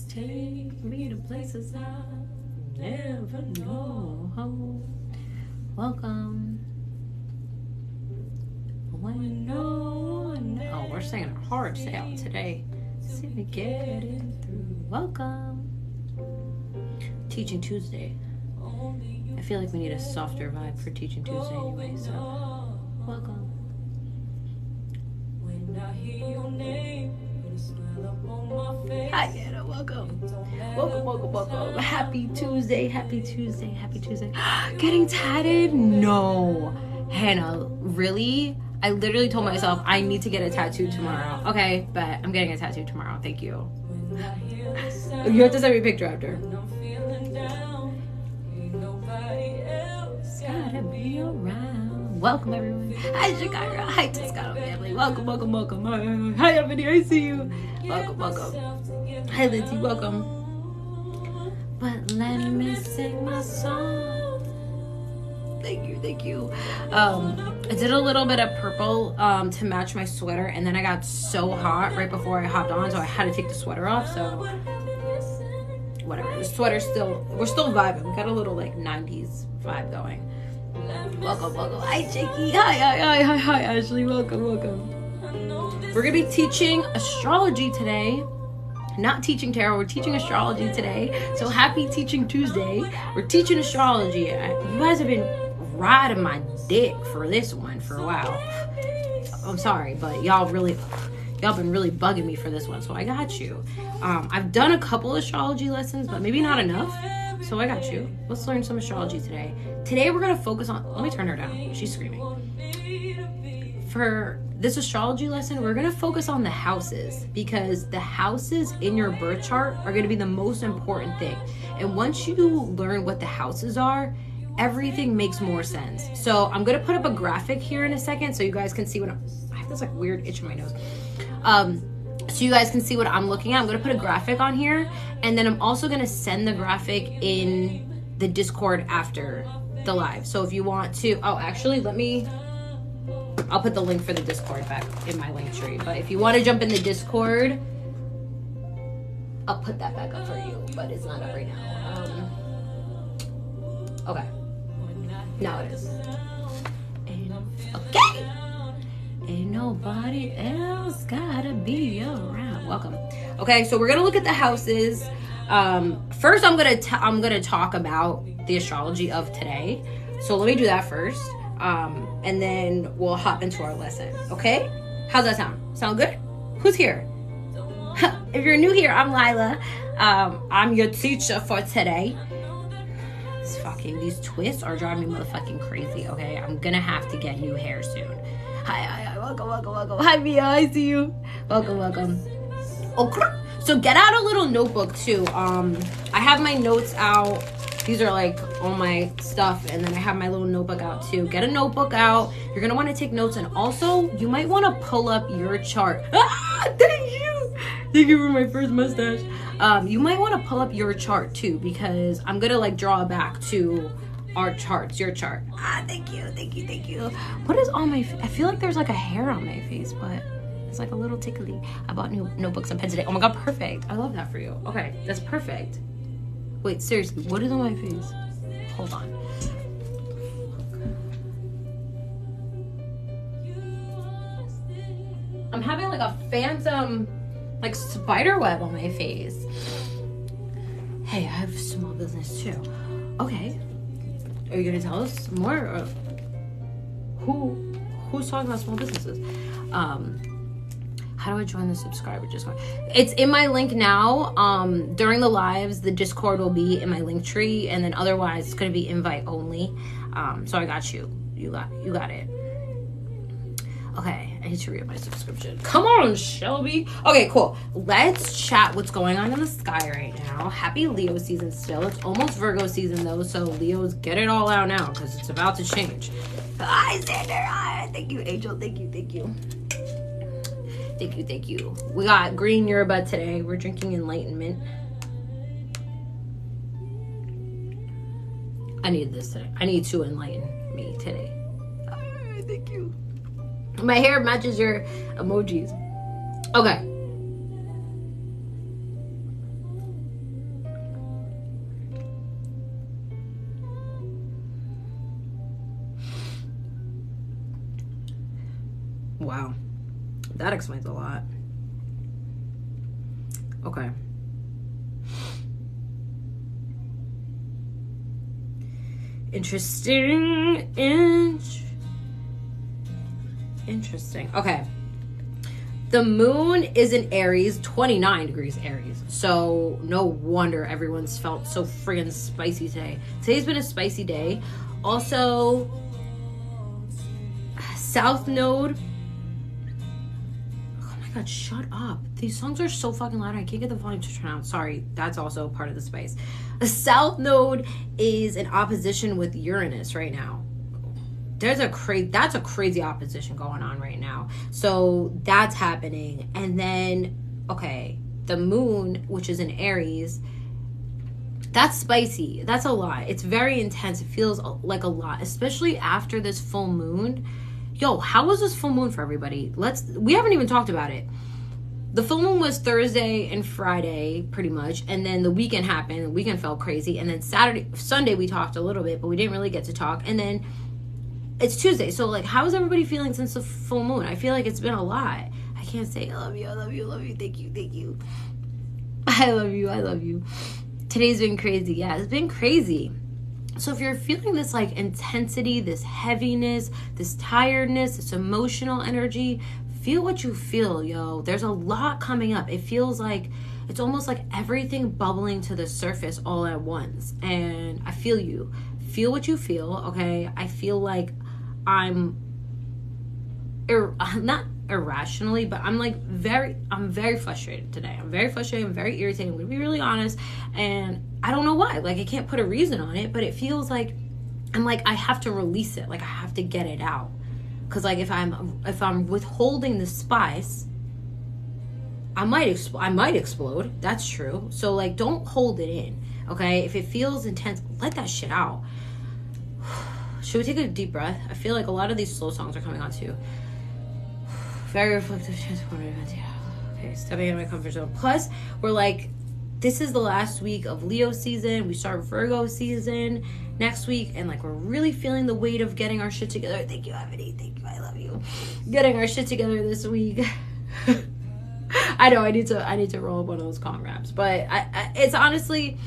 take me to places I never know. Welcome. Oh, we're singing a hard sale today. See me getting through. Welcome. Teaching Tuesday. I feel like we need a softer vibe for Teaching Tuesday anyway, so welcome. Hi, Anna, welcome. Welcome. Happy Tuesday. Getting tatted? No. Hannah, really? I literally told myself I need to get a tattoo tomorrow. Okay, but I'm getting a tattoo tomorrow. Thank you. You have to send me a picture after. Gotta be around. Welcome, everyone. Hi, Chicago. Hi, Toscano family. Welcome. Hi, everybody. I see you. Welcome. Hi, Lindsay. Welcome. But let me sing my song. Thank you. I did a little bit of purple to match my sweater, and then I got so hot right before I hopped on, so I had to take the sweater off. So whatever. The sweater's we're still vibing. We got a little like 90s vibe going. Welcome. Hi, Jakey. Hi, Ashley. Welcome. We're gonna be teaching astrology today. Not teaching tarot, we're teaching astrology today. So happy Teaching Tuesday. We're teaching astrology. You guys have been riding my dick for this one for a while. I'm sorry, but y'all been really bugging me for this one, so I got you. I've done a couple astrology lessons, but maybe not enough, so I got you. Let's learn some astrology today. Today we're gonna focus on, let me turn her down, she's screaming. For this astrology lesson, we're gonna focus on the houses, because the houses in your birth chart are gonna be the most important thing. And once you learn what the houses are, everything makes more sense. So I'm gonna put up a graphic here in a second so you guys can see what I have this like weird itch in my nose. So you guys can see what I'm looking at. I'm gonna put a graphic on here, and then I'm also gonna send the graphic in the Discord after the live. So if you want to, I'll put the link for the Discord back in my link tree. But if you want to jump in the Discord, I'll put that back up for you. But it's not up right now. Okay. Now it is. Okay. Ain't nobody else gotta be around. Welcome. Okay, so we're gonna look at the houses. First, I'm gonna talk about the astrology of today. So let me do that first. And then we'll hop into our lesson, okay? How's that sound? Sound good? Who's here? If you're new here, I'm Lila. I'm your teacher for today. These twists are driving me motherfucking crazy, okay? I'm gonna have to get new hair soon. Hi, welcome. Hi, Mia, I see you. Welcome. Okay, so get out a little notebook too. I have my notes out. These are like all my stuff, and then I have my little notebook out too. Get a notebook out. You're gonna want to take notes, and also you might want to pull up your chart. Thank you for my first mustache. You might want to pull up your chart too, because I'm gonna like draw back to our charts, your chart. Thank you. What is on my I feel like there's like a hair on my face, but it's like a little tickly. I bought new notebooks and pens today. Oh my god, perfect. I love that for you. Okay, that's perfect. Wait, seriously, what is on my face? Hold on. I'm having like a phantom, like spider web on my face. Hey, I have small business too. Okay. Are you gonna tell us more? Or who's talking about small businesses? How do I join the subscriber Discord? It's in my link now. During the lives, the Discord will be in my link tree, and then otherwise it's gonna be invite only. So I got you. You got it. Okay, I need to re-up my subscription. Come on, Shelby. Okay, cool. Let's chat what's going on in the sky right now. Happy Leo season still. It's almost Virgo season though, so Leos, get it all out now because it's about to change. Hi, Xander. Hi. Thank you, Angel. Thank you. We got green yerba today. We're drinking enlightenment. I need this today. I need to enlighten me today. Thank you. My hair matches your emojis. Okay. wow. That explains a lot. Okay. Interesting. Interesting. Okay. The moon is in Aries, 29 degrees Aries. So no wonder everyone's felt so friggin' spicy today. Today's been a spicy day. Also, South Node. Oh my God, shut up. These songs are so fucking loud. I can't get the volume to turn out. Sorry, that's also part of the spice. The South Node is in opposition with Uranus right now. That's a crazy opposition going on right now. So that's happening. And then, okay, the moon, which is in Aries, that's spicy. That's a lot. It's very intense. It feels like a lot, especially after this full moon. Yo, how was this full moon for everybody? We haven't even talked about it. The full moon was Thursday and Friday, pretty much. And then the weekend happened. The weekend felt crazy. And then Sunday we talked a little bit, but we didn't really get to talk. And then it's Tuesday. So, like, how is everybody feeling since the full moon? I feel like it's been a lot. I can't say I love you, I love you, I love you. Thank you, thank you. I love you, I love you. Today's been crazy. Yeah, it's been crazy. So if you're feeling this, like, intensity, this heaviness, this tiredness, this emotional energy, feel what you feel, yo. There's a lot coming up. It feels like it's almost like everything bubbling to the surface all at once. And I feel you. Feel what you feel, okay? I feel like I'm not irrationally, but I'm very frustrated today. I'm very frustrated. I'm very irritated. I'm gonna be really honest. And I don't know why. Like, I can't put a reason on it, but it feels like I have to release it. Like, I have to get it out. Cause like if I'm withholding the spice, I might explode. That's true. So like, don't hold it in. Okay? If it feels intense, let that shit out. Should we take a deep breath? I feel like a lot of these slow songs are coming on too. Very reflective, transformative. Okay, stepping out of my comfort zone. Plus, we're like, this is the last week of Leo season. We start Virgo season next week, and like, we're really feeling the weight of getting our shit together. Thank you, Ebony. Thank you. I love you. Getting our shit together this week. I know I need to roll up one of those Kong raps, but it's honestly,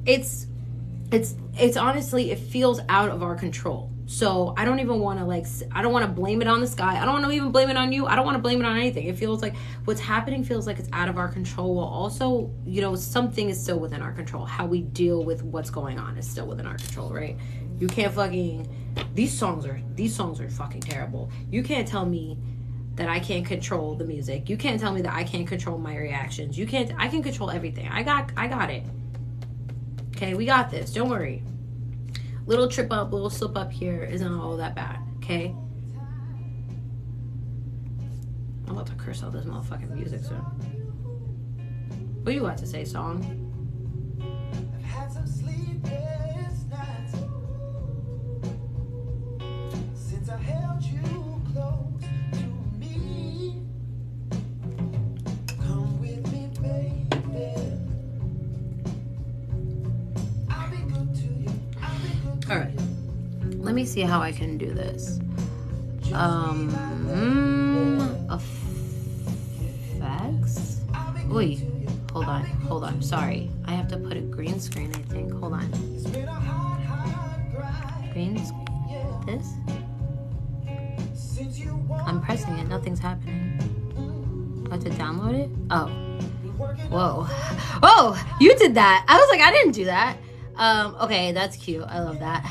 it feels out of our control. So I don't even want to I don't want to blame it on the sky. I don't want to even blame it on you. I don't want to blame it on anything. It feels like what's happening feels like it's out of our control. While also, you know, something is still within our control. How we deal with what's going on is still within our control, right? You can't these songs are fucking terrible. You can't tell me that I can't control the music. You can't tell me that I can't control my reactions. I can control everything. I got it. Okay, we got this. Don't worry. Little trip up, little slip up here isn't all that bad, okay? I'm about to curse out this motherfucking music soon. What do you got to say, song? I've had some sleepless nights since I held you close to me. Come with me, baby. I'll be good to you. All right, let me see how I can do this. Effects. Wait, hold on. Sorry, I have to put a green screen. I think. Hold on. Green. This. I'm pressing it. Nothing's happening. Do I have to download it? Oh. Whoa. Oh, you did that. I was like, I didn't do that. Okay, that's cute. I love that.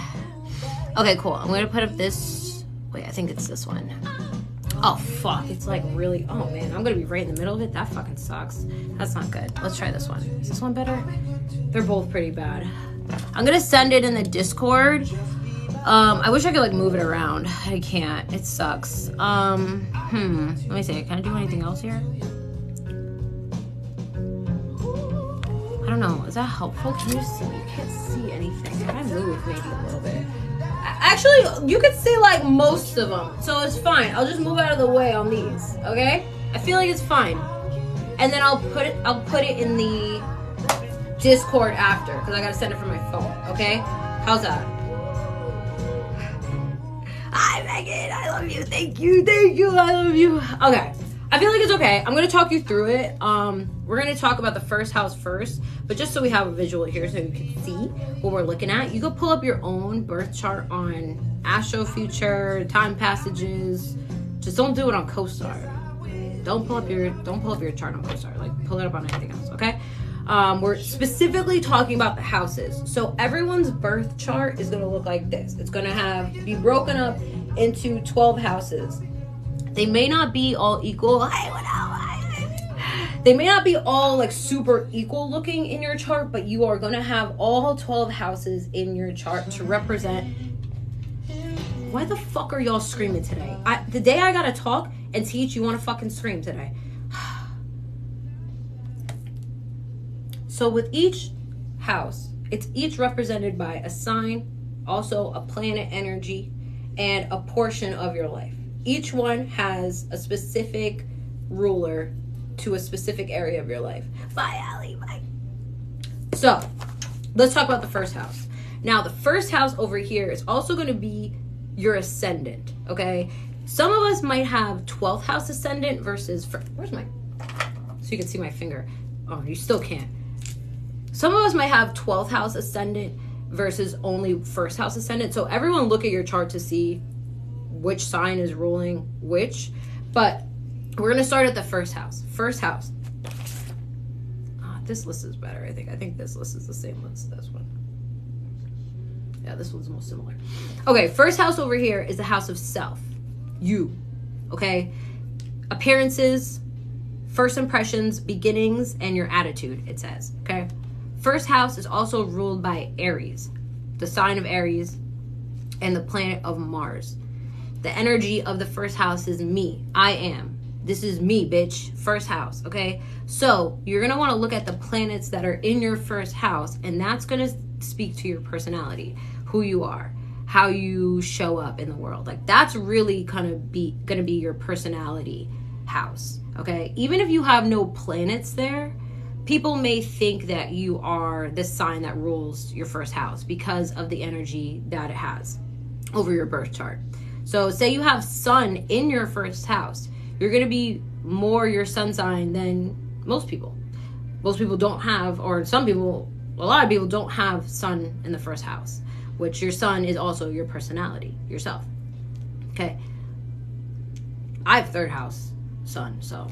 Okay, cool. I'm gonna put up this. Wait, I think it's this one. Oh, fuck. It's like really. Oh, man. I'm gonna be right in the middle of it. That fucking sucks. That's not good. Let's try this one. Is this one better? They're both pretty bad. I'm gonna send it in the Discord. I wish I could like move it around. I can't. It sucks. Let me see. Can I do anything else here? I don't know. Is that helpful? Can you see? You can't see anything. Can I move maybe a little bit? Actually, you could see like most of them, so it's fine. I'll just move out of the way on these. Okay? I feel like it's fine. And then I'll put it in the Discord after because I gotta send it from my phone. Okay? How's that? Hi, Megan. I love you. Thank you. I love you. Okay. I feel like it's okay. I'm going to talk you through it. We're going to talk about the first house first, but just so we have a visual here so you can see what we're looking at, you can pull up your own birth chart on Astro Future, Time Passages. Just don't do it on CoStar. Don't pull up your chart on CoStar. Like, pull it up on anything else, okay? We're specifically talking about the houses. So everyone's birth chart is going to look like this. It's going to be broken up into 12 houses. They may not be all equal. They may not be all like super equal looking in your chart, but you are going to have all 12 houses in your chart to represent. Why the fuck are y'all screaming today? The day I gotta talk and teach, you want to fucking scream today. So with each house, it's each represented by a sign, also a planet energy, and a portion of your life. Each one has a specific ruler to a specific area of your life. Bye, Allie. Bye. So, let's talk about the first house. Now, the first house over here is also going to be your ascendant, okay? Some of us might have 12th house ascendant versus... Where's my... So you can see my finger. Oh, you still can't. Some of us might have 12th house ascendant versus only first house ascendant. So everyone look at your chart to see which sign is ruling which, but we're going to start at the first house. First house. This list is better, I think. I think this list is the same list as this one. Yeah, this one's most similar. Okay, first house over here is the house of self. You. Okay? Appearances, first impressions, beginnings, and your attitude, it says. Okay? First house is also ruled by Aries, the sign of Aries, and the planet of Mars. The energy of the first house is me. I am. This is me, bitch. First house, okay? So you're going to want to look at the planets that are in your first house, and that's going to speak to your personality, who you are, how you show up in the world. Like, that's really going to be your personality house, okay? Even if you have no planets there, people may think that you are the sign that rules your first house because of the energy that it has over your birth chart. So say you have sun in your first house, you're going to be more your sun sign than most people. Most people don't have, or some people, a lot of people don't have sun in the first house, which your sun is also your personality, yourself. Okay. I have third house sun, so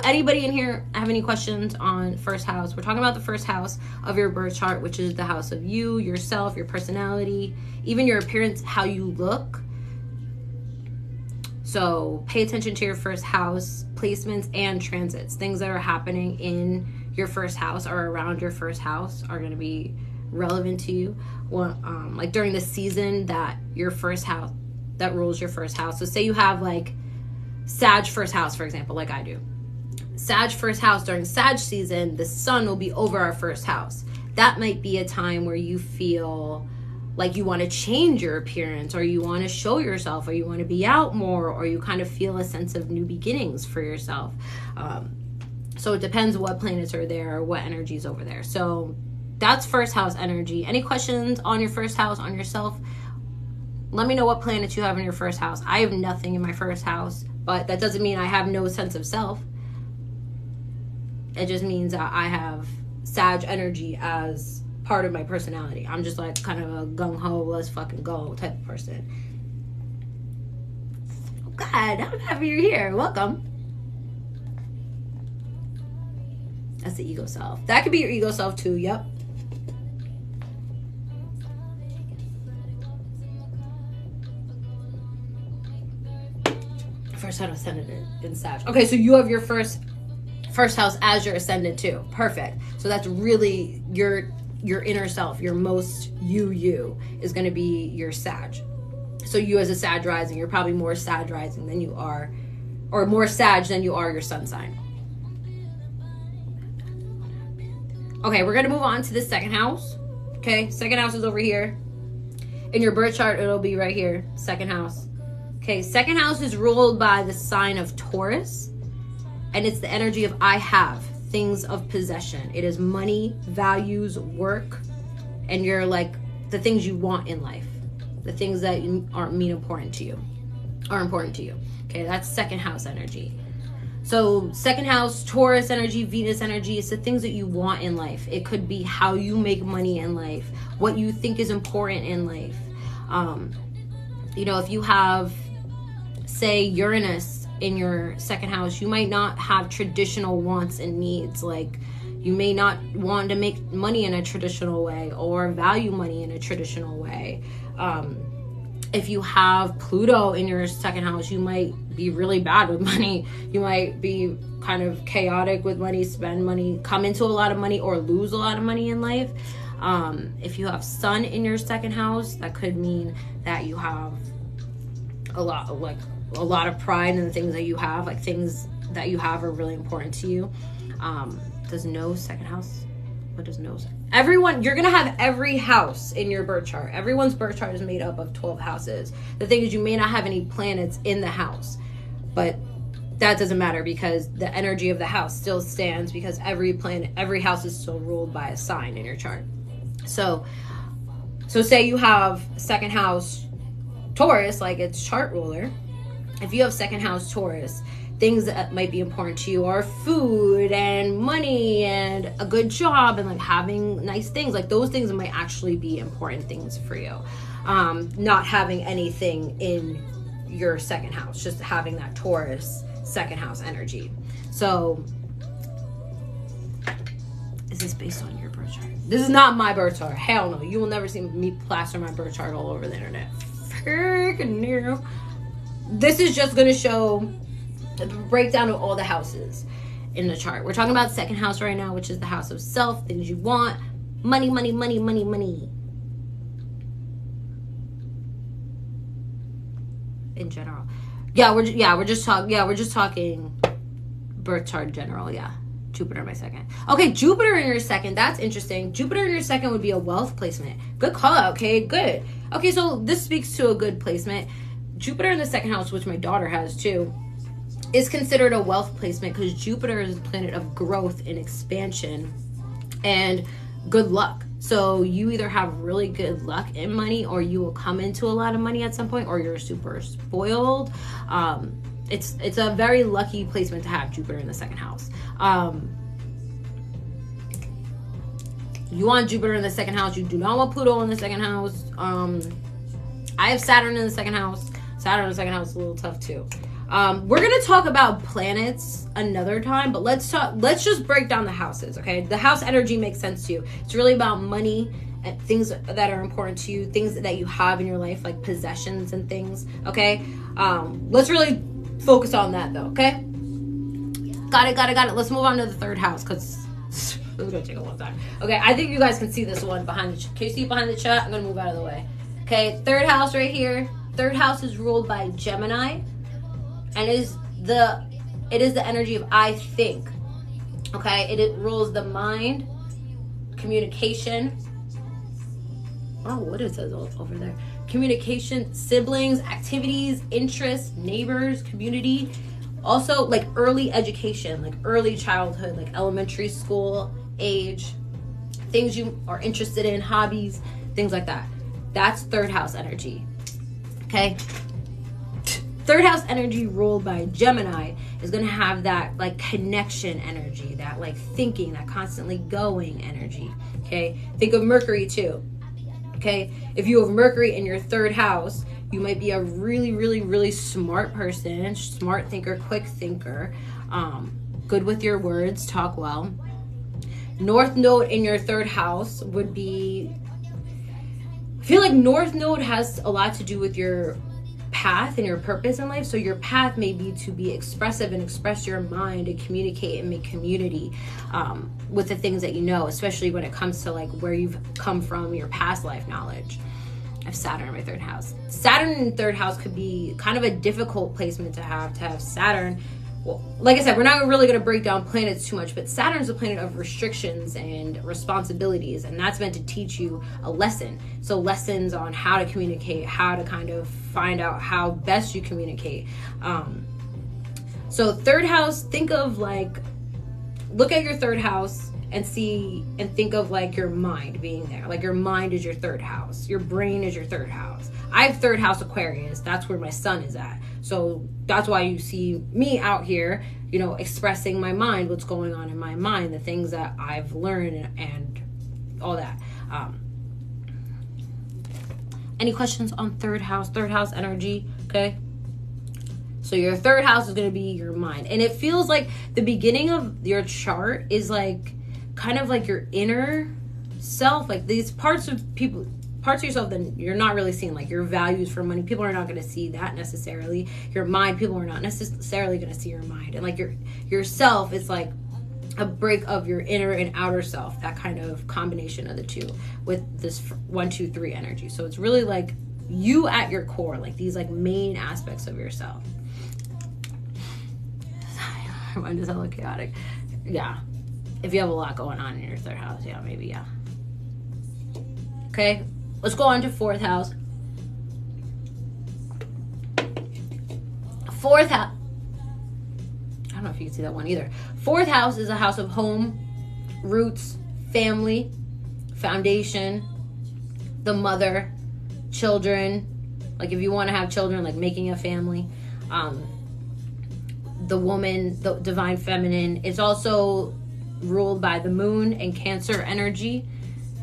anybody in here have any questions on first house? We're talking about the first house of your birth chart, which is the house of you, yourself, your personality, even your appearance, how you look. So pay attention to your first house placements and transits. Things that are happening in your first house or around your first house are going to be relevant to you. Well, like during the season that your first house, that rules your first house. So say you have like Sag first house, for example, like I do. Sag first house, during Sag season, the sun will be over our first house. That might be a time where you feel like you want to change your appearance, or you want to show yourself, or you want to be out more, or you kind of feel a sense of new beginnings for yourself. So it depends what planets are there or what energy is over there. So that's first house energy. Any questions on your first house, on yourself? Let me know what planets you have in your first house. I have nothing in my first house, but that doesn't mean I have no sense of self. It just means that I have Sag energy as part of my personality. I'm just like kind of a gung-ho, let's fucking go type of person. Oh God, I'm happy you're here. Welcome. That's the ego self. That could be your ego self too, yep. First house ascendant in Sag. Okay, so you have your first house as your ascendant too. Perfect. So that's really your inner self, your most you is going to be your Sag. So you as a Sag rising, you're probably more Sag rising than you are, or more Sag than you are your sun sign. Okay, we're going to move on to the second house. Okay, second house is over here. In your birth chart, it'll be right here, second house. Okay, second house is ruled by the sign of Taurus, and it's the energy of I have, things of possession. It is money, values, work, and you're like the things you want in life. The things that aren't important to you are important to you. Okay, that's second house energy. So second house, Taurus energy, Venus energy, it's the things that you want in life. It could be how you make money in life, what you think is important in life. You know, if you have, say, Uranus in your second house, you might not have traditional wants and needs. Like, you may not want to make money in a traditional way or value money in a traditional way. If you have Pluto in your second house, you might be really bad with money. You might be kind of chaotic with money, spend money, come into a lot of money, or lose a lot of money in life. If you have Sun in your second house, that could mean that you have a lot of pride in the things that you have. Like, things that you have are really important to you. Does no second house? What does no? Everyone, you're gonna have every house in your birth chart. Everyone's birth chart is made up of 12 houses. The thing is, you may not have any planets in the house, but that doesn't matter because the energy of the house still stands, because every planet, every house is still ruled by a sign in your chart. So say you have second house Taurus, like its chart ruler. If you have second house Taurus, things that might be important to you are food and money and a good job and like having nice things. Like, those things might actually be important things for you. Not having anything in your second house, just having that Taurus second house energy. So is this based on your birth chart? This is not my birth chart. Hell no. You will never see me plaster my birth chart all over the internet. Freaking no. This is just going to show the breakdown of all the houses in the chart. We're talking about second house right now, which is the house of self, things you want, money, money, money, money, money. In general. We're just talking birth chart in general. Yeah. Jupiter in my second. Okay, Jupiter in your second. That's interesting. Jupiter in your second would be a wealth placement. Good call out. Okay, good. Okay, so this speaks to a good placement. Jupiter in the second house, which my daughter has too, is considered a wealth placement because Jupiter is a planet of growth and expansion and good luck. So you either have really good luck in money, or you will come into a lot of money at some point, or you're super spoiled. It's a very lucky placement to have Jupiter in the second house. You want Jupiter in the second house. You do not want Pluto in the second house. I have Saturn in the second house. Saturn in the second house is a little tough too. We're gonna talk about planets another time, but let's just break down the houses, okay? The house energy makes sense to you. It's really about money and things that are important to you, things that you have in your life, like possessions and things, okay? Let's really focus on that though, okay? Got it. Let's move on to the third house, because this is gonna take a long time. Okay, I think you guys can see this one behind the can you see it behind the chat? I'm gonna move out of the way. Okay, third house right here. Third house is ruled by Gemini, and it is the energy of I think. Okay, it rules the mind, communication. Oh, what is it over there? Communication, siblings, activities, interests, neighbors, community. Also, like early education, like early childhood, like elementary school age, things you are interested in, hobbies, things like that. That's third house energy. Okay? Third house energy ruled by Gemini is going to have that like connection energy, that like thinking, that constantly going energy. Okay? Think of Mercury too. Okay? If you have Mercury in your third house, you might be a really, really, really smart person, smart thinker, quick thinker, good with your words, talk well. North Node in your third house would be, I feel like North Node has a lot to do with your path and your purpose in life. So your path may be to be expressive and express your mind and communicate and make community with the things that you know, especially when it comes to like where you've come from, your past life knowledge. I have Saturn in my third house. Saturn in third house could be kind of a difficult placement to have Saturn. Well, like I said, we're not really going to break down planets too much, but Saturn's a planet of restrictions and responsibilities, and that's meant to teach you a lesson. So lessons on how to communicate, how to kind of find out how best you communicate. So third house, think of like look at your third house and see and think of like your mind being there. Like your mind is your third house. Your brain is your third house. I have third house Aquarius. That's where my sun is at. So that's why you see me out here, you know, expressing my mind, what's going on in my mind, the things that I've learned and all that. Any questions on third house energy? Okay. So your third house is going to be your mind. And it feels like the beginning of your chart is like kind of like your inner self, like these parts of yourself that you're not really seeing, like your values for money. People are not going to see that necessarily. Your mind, people are not necessarily going to see your mind. And like yourself is like a break of your inner and outer self, that kind of combination of the two with this 1, 2, 3 energy. So it's really like you at your core, like these like main aspects of yourself. My mind is hella chaotic. Yeah. If you have a lot going on in your third house, yeah, maybe, yeah. Okay, let's go on to fourth house. Fourth house. I don't know if you can see that one either. Fourth house is a house of home, roots, family, foundation, the mother, children. Like if you want to have children, like making a family. The woman, the divine feminine. It's also ruled by the moon and Cancer energy,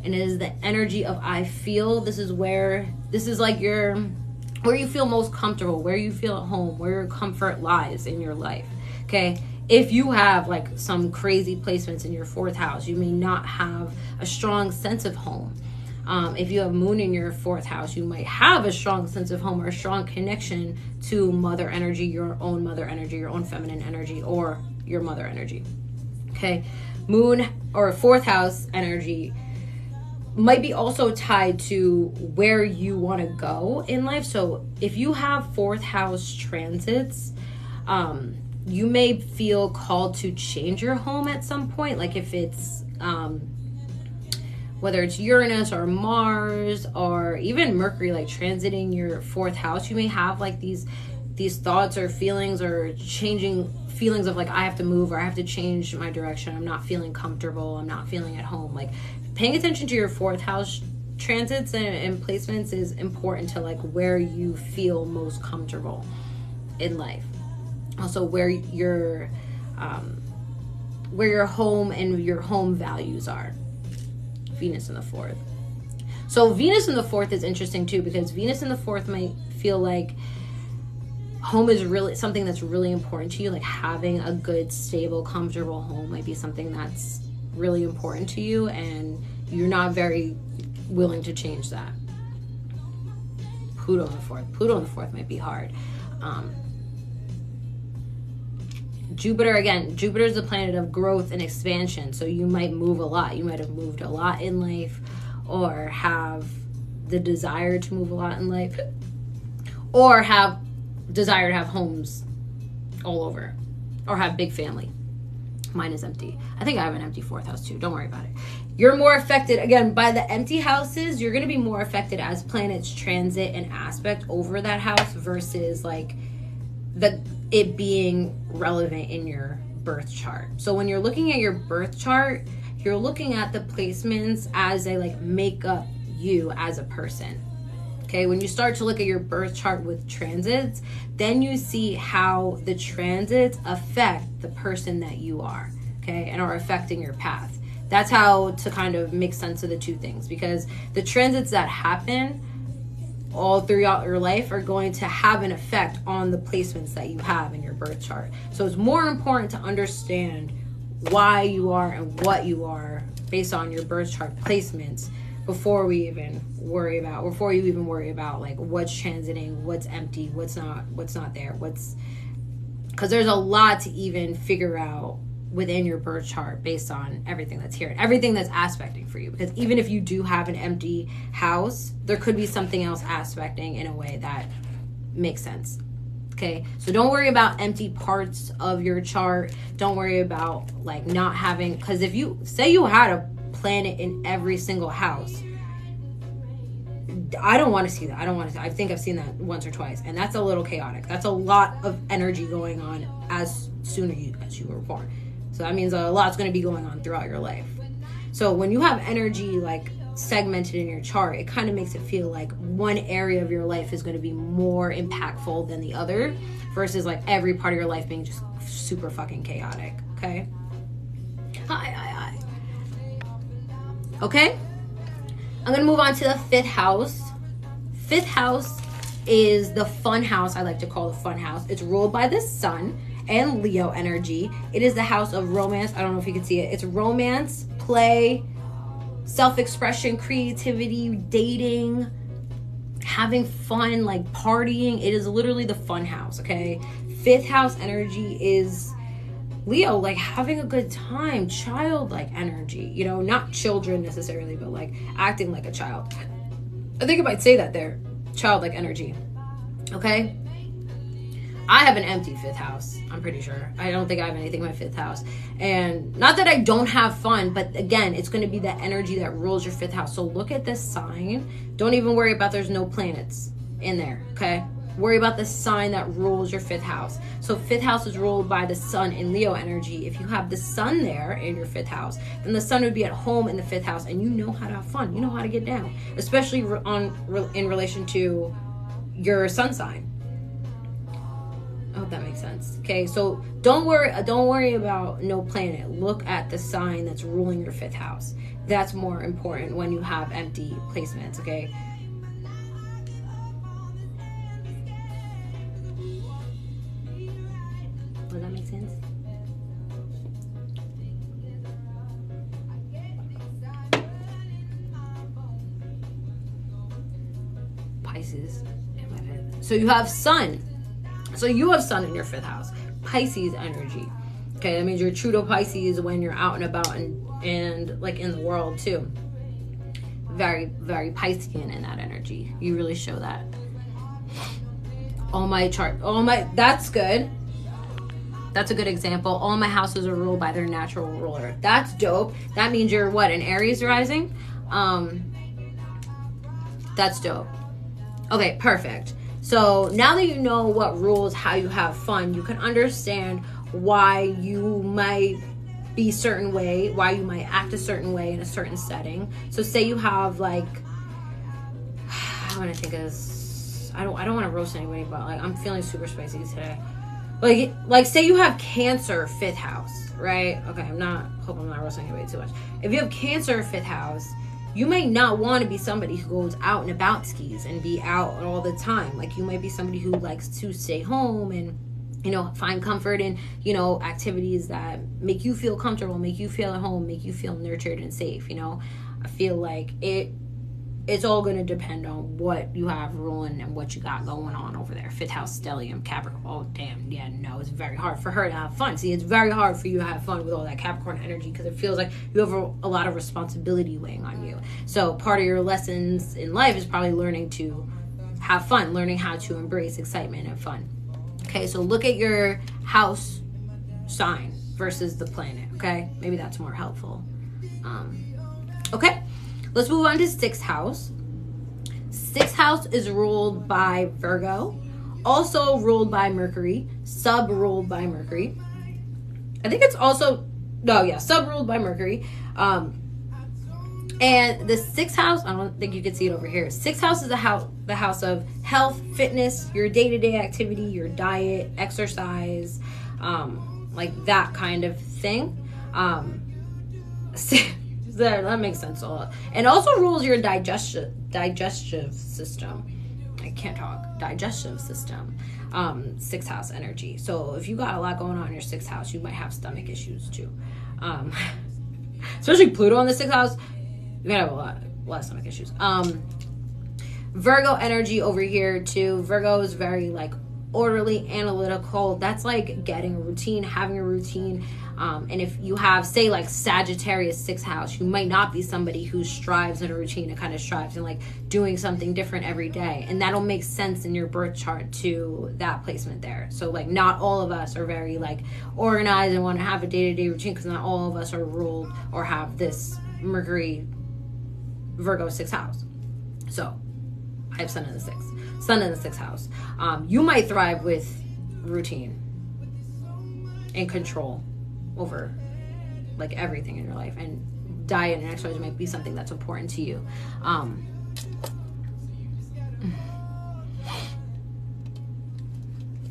and it is the energy of I feel. This is like where you feel most comfortable, where you feel at home, where your comfort lies in your life. Okay, if you have like some crazy placements in your fourth house, you may not have a strong sense of home. If you have moon in your fourth house, you might have a strong sense of home or a strong connection to mother energy, your own mother energy, your own feminine energy, or your mother energy. Okay, moon or fourth house energy might be also tied to where you want to go in life. So if you have fourth house transits, you may feel called to change your home at some point. Like if it's whether it's Uranus or Mars or even Mercury, like transiting your fourth house, you may have like these thoughts or feelings or changing feelings of like, I have to move or I have to change my direction. I'm not feeling comfortable. I'm not feeling at home. Like paying attention to your fourth house transits and placements is important to like where you feel most comfortable in life. Also where your home and your home values are. Venus in the fourth. So Venus in the fourth is interesting too, because Venus in the fourth might feel like home is really something that's really important to you. Like having a good, stable, comfortable home might be something that's really important to you, and you're not very willing to change that. Pluto in the fourth might be hard. Jupiter is the planet of growth and expansion. So you might move a lot. You might have moved a lot in life, or have the desire to move a lot in life, or have desire to have homes all over, or have big family. Mine is empty. I think I have an empty fourth house too. Don't worry about it. You're more affected, again, by the empty houses. You're going to be more affected as planets transit and aspect over that house versus like it being relevant in your birth chart. So when you're looking at your birth chart, you're looking at the placements as they like make up you as a person. Okay, when you start to look at your birth chart with transits, then you see how the transits affect the person that you are, okay, and are affecting your path. That's how to kind of make sense of the two things, because the transits that happen all throughout your life are going to have an effect on the placements that you have in your birth chart. So it's more important to understand why you are and what you are based on your birth chart placements before you even worry about like what's transiting, what's empty, what's not there, because there's a lot to even figure out within your birth chart based on everything that's here and everything that's aspecting for you. Because even if you do have an empty house, there could be something else aspecting in a way that makes sense. Okay, so don't worry about empty parts of your chart. Don't worry about like not having, because if you say you had a planet in every single house, I don't want to see that. I think I've seen that once or twice, and that's a little chaotic. That's a lot of energy going on as soon as you were born. So that means a lot's going to be going on throughout your life. So when you have energy like segmented in your chart, it kind of makes it feel like one area of your life is going to be more impactful than the other, versus like every part of your life being just super fucking chaotic. Okay. Hi. Okay. I'm going to move on to the 5th house. 5th house is the fun house. I like to call the fun house. It's ruled by the sun and Leo energy. It is the house of romance. I don't know if you can see it. It's romance, play, self-expression, creativity, dating, having fun, like partying. It is literally the fun house, okay? 5th house energy is Leo, like having a good time, childlike energy, you know, not children necessarily, but like acting like a child. I think I might say that there, childlike energy, okay? I have an empty 5th house, I'm pretty sure. I don't think I have anything in my 5th house. And not that I don't have fun, but again, it's going to be the energy that rules your 5th house. So look at this sign. Don't even worry about there's no planets in there, okay? Worry about the sign that rules your 5th house. So 5th house is ruled by the sun in Leo energy. If you have the sun there in your 5th house, then the sun would be at home in the 5th house, and you know how to have fun. You know how to get down, especially in relation to your sun sign. I hope that makes sense. Okay, so don't worry about no planet. Look at the sign that's ruling your 5th house. That's more important when you have empty placements, okay? Does that make sense? Pisces. So you have sun. So you have sun in your 5th house. Pisces energy. Okay, that means you're true to Pisces when you're out and about and like in the world too. Very, very Piscean in that energy. You really show that. That's good. That's a good example. All my houses are ruled by their natural ruler. That's dope. That means you're what, an Aries rising? That's dope. Okay, perfect. So now that you know what rules how you have fun, you can understand why you might be a certain way, why you might act a certain way in a certain setting. So say you have like, I want to think of this, I don't want to roast anybody, but like I'm feeling super spicy today. Like say you have Cancer 5th house, right? Okay, hope I'm not roasting anybody too much. If you have Cancer 5th house, you might not want to be somebody who goes out and about skis and be out all the time. Like you might be somebody who likes to stay home and, you know, find comfort in, you know, activities that make you feel comfortable, make you feel at home, make you feel nurtured and safe, you know. I feel like it's all going to depend on what you have ruling and what you got going on over there. 5th house stellium, Capricorn. Oh, damn. Yeah, no, it's very hard for her to have fun. See, it's very hard for you to have fun with all that Capricorn energy because it feels like you have a lot of responsibility weighing on you. So part of your lessons in life is probably learning to have fun, learning how to embrace excitement and fun. Okay, so look at your house sign versus the planet, okay? Maybe that's more helpful. Okay. Let's move on to 6th house. 6th house is ruled by Virgo, also ruled by Mercury, sub-ruled by Mercury. I think it's also, sub-ruled by Mercury. And the 6th house, I don't think you can see it over here. 6th house is the house of health, fitness, your day-to-day activity, your diet, exercise, like that kind of thing. That makes sense a lot. And also rules your digestive system. I can't talk. Digestive system. 6th house energy. So if you got a lot going on in your 6th house, you might have stomach issues too. Especially Pluto in the 6th house, you're gonna have a lot of stomach issues. Virgo energy over here too. Virgo is very like orderly, analytical. That's like getting a routine, having a routine. And if you have, say, like Sagittarius 6th house, you might not be somebody who strives in a routine and kind of strives in like doing something different every day. And that'll make sense in your birth chart to that placement there. So like not all of us are very like organized and want to have a day-to-day routine because not all of us are ruled or have this Mercury Virgo 6th house. So I have sun in the 6th house. You might thrive with routine and control over like everything in your life, and diet and exercise might be something that's important to you.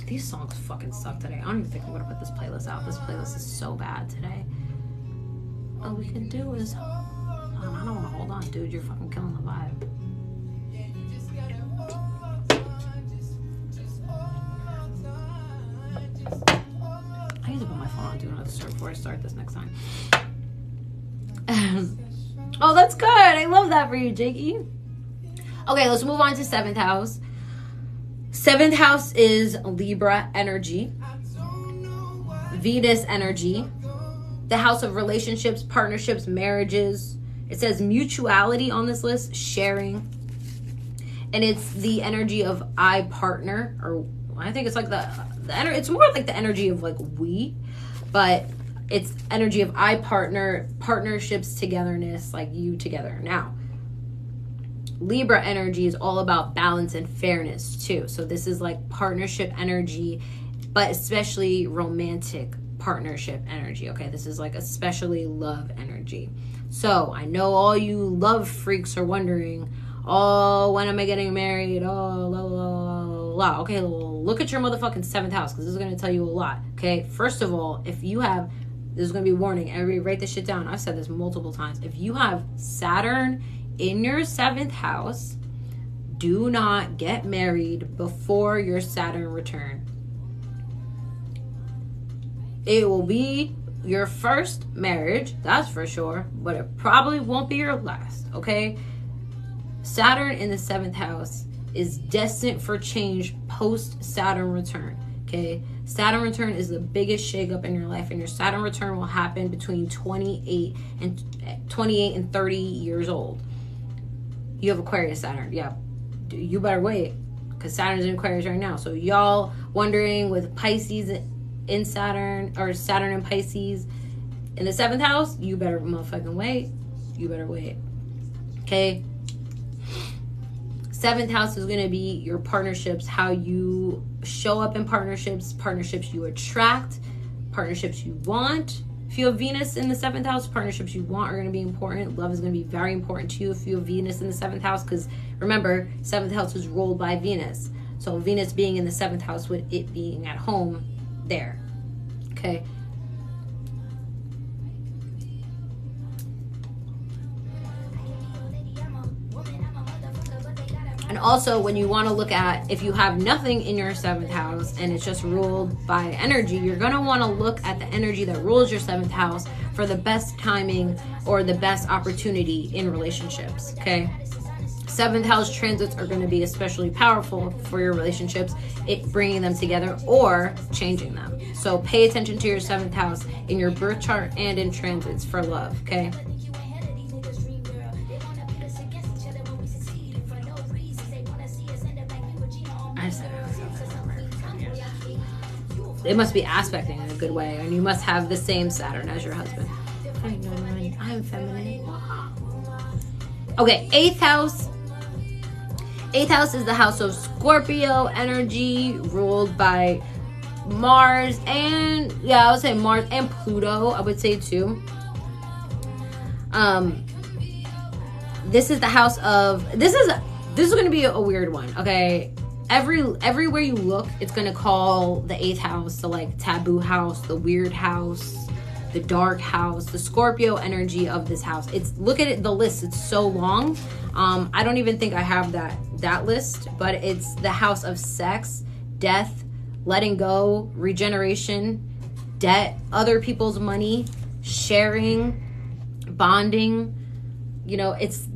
These songs fucking suck today. I don't even think I'm gonna put this playlist out. This playlist is so bad today. All we can do is, I don't want to hold on, dude. You're fucking killing the vibe. I need to put my phone on Do Not Disturb before I start this next time. Oh, that's good. I love that for you, Jakey. Okay, let's move on to 7th house. 7th house is Libra energy, Venus energy, the house of relationships, partnerships, marriages. It says mutuality on this list, sharing. And it's the energy of I partner, or I think it's like the energy, it's more like the energy of like we, but it's energy of I partner, partnerships, togetherness, like you together. Now, Libra energy is all about balance and fairness too. So this is like partnership energy, but especially romantic partnership energy. Okay, this is like especially love energy. So I know all you love freaks are wondering, oh, when am I getting married? Oh, la la la la. Okay, well, look at your motherfucking 7th house, because this is going to tell you a lot. Okay, first of all, if you have, this is going to be a warning, everybody write this shit down. I've said this multiple times. If you have Saturn in your 7th house, do not get married before your Saturn return. It will be your first marriage, that's for sure, but it probably won't be your last, okay? Saturn in the 7th house is destined for change post Saturn return, okay? Saturn return is the biggest shakeup in your life, and your Saturn return will happen between 28 and 30 years old. You have Aquarius Saturn, yeah. You better wait, because Saturn's in Aquarius right now. So y'all wondering with Pisces in Saturn, or Saturn and Pisces in the 7th house, you better motherfucking wait. You better wait. Okay? 7th house is going to be your partnerships, how you show up in partnerships, partnerships you attract, partnerships you want. If you have Venus in the 7th house, partnerships you want are going to be important. Love is going to be very important to you if you have Venus in the 7th house, because remember, 7th house is ruled by Venus. So Venus being in the 7th house with it being at home there. Okay. And also, when you want to look at, if you have nothing in your 7th house and it's just ruled by energy, you're going to want to look at the energy that rules your 7th house for the best timing or the best opportunity in relationships, okay? 7th house transits are going to be especially powerful for your relationships, it bringing them together or changing them. So pay attention to your 7th house in your birth chart and in transits for love, okay? It must be aspecting in a good way, and you must have the same Saturn as your husband. I know, I'm feminine. Okay, 8th house. 8th house is the house of Scorpio energy, ruled by Mars and, yeah, I would say Mars and Pluto, I would say too. This is the house of, this is going to be a weird one, okay? Everywhere you look, it's going to call the 8th house the like taboo house, the weird house, the dark house, the Scorpio energy of this house. It's, look at it, the list, it's so long. I don't even think I have that list, but it's the house of sex, death, letting go, regeneration, debt, other people's money, sharing, bonding. You know, it's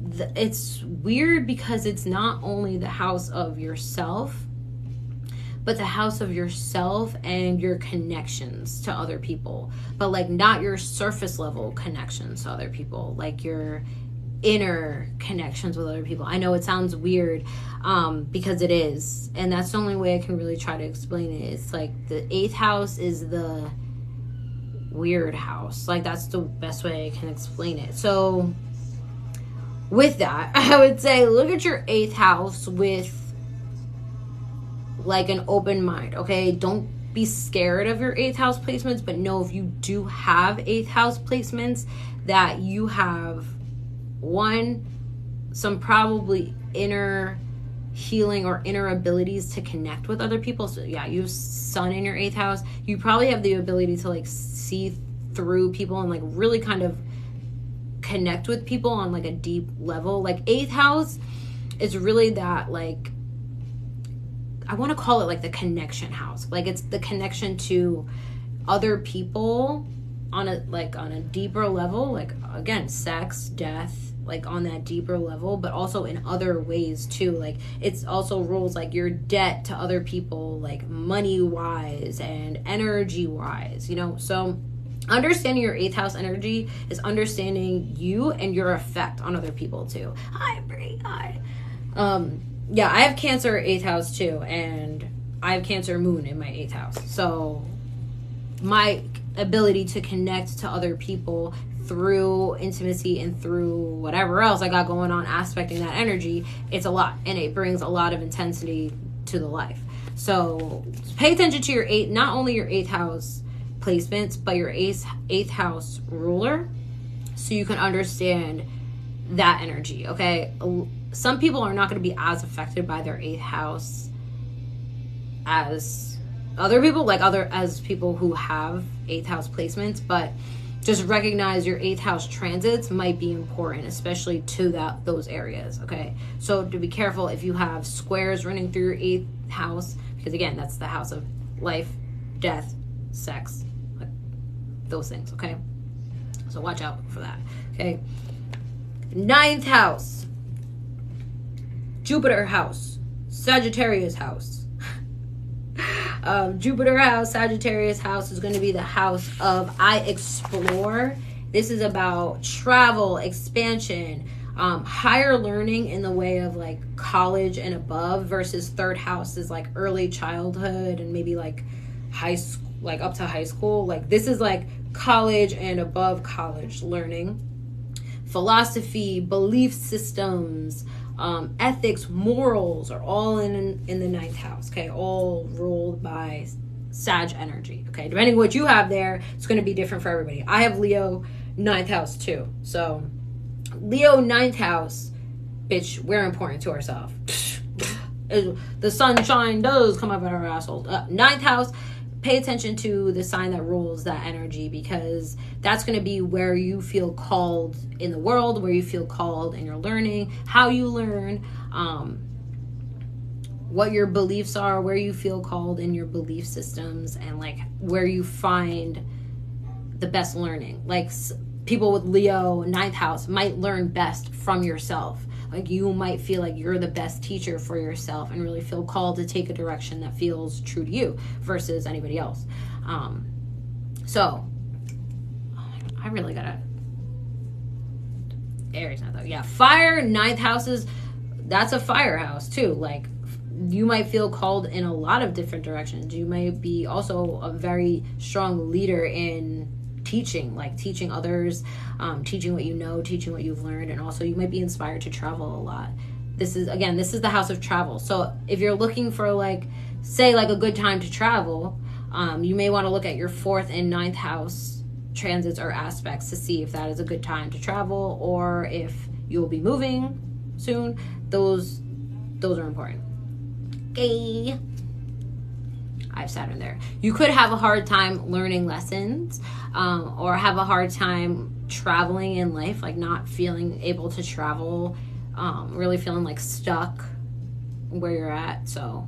weird because it's not only the house of yourself, but the house of yourself and your connections to other people, but like not your surface level connections to other people, like your inner connections with other people. I know it sounds weird because it is, and that's the only way I can really try to explain it. It's like the 8th house is the weird house, like that's the best way I can explain it. So with that, I would say look at your 8th house with like an open mind, okay? Don't be scared of your 8th house placements, but know if you do have 8th house placements that you have some probably inner healing or inner abilities to connect with other people. So yeah, you have sun in your 8th house. You probably have the ability to like see through people and like really kind of connect with people on like a deep level. Like 8th house is really that, like, I want to call it like the connection house. Like it's the connection to other people on a deeper level, like again, sex, death, like on that deeper level, but also in other ways too. Like it's also rules like your debt to other people, like money wise and energy wise, you know. So understanding your 8th house energy is understanding you and your effect on other people too. Hi, Brie. Hi. Yeah, I have Cancer 8th house too, and I have Cancer moon in my 8th house. So my ability to connect to other people through intimacy and through whatever else I got going on, aspecting that energy, it's a lot, and it brings a lot of intensity to the life. So pay attention to your not only your 8th house placements, but your 8th house ruler, so you can understand that energy. Okay, some people are not going to be as affected by their 8th house as other people, as people who have 8th house placements, but just recognize your 8th house transits might be important, especially to those areas. Okay, so to be careful if you have squares running through your 8th house, because again, that's the house of life, death, sex, like those things. Okay, so watch out for that. Okay, 9th house, Jupiter house, Sagittarius house. Jupiter house, Sagittarius house is going to be the house of I explore. This is about travel, expansion, higher learning in the way of like college and above, versus 3rd house is like early childhood and maybe like high school, like up to high school. Like this is like college and above college learning, philosophy, belief systems, ethics, morals are all in the 9th house. Okay, all ruled by Sag energy. Okay, depending what you have there, it's going to be different for everybody. I have Leo 9th house too. So Leo 9th house, bitch, we're important to ourselves. The sunshine does come up at our assholes. 9th house, pay attention to the sign that rules that energy, because that's going to be where you feel called in the world, where you feel called in your learning, how you learn, what your beliefs are, where you feel called in your belief systems, and like where you find the best learning. Like people with Leo 9th house might learn best from yourself. Like you might feel like you're the best teacher for yourself and really feel called to take a direction that feels true to you versus anybody else. So I really gotta Aries 9th house. Yeah, fire 9th houses, that's a fire house too. Like you might feel called in a lot of different directions. You might be also a very strong leader in teaching, like teaching others, teaching what you know, teaching what you've learned, and also you might be inspired to travel a lot. This is the house of travel. So if you're looking for like, say like a good time to travel, you may want to look at your 4th and 9th house transits or aspects to see if that is a good time to travel, or if you'll be moving soon. Those are important. Okay, I have Saturn there. You could have a hard time learning lessons, or have a hard time traveling in life, like not feeling able to travel, really feeling like stuck where you're at. So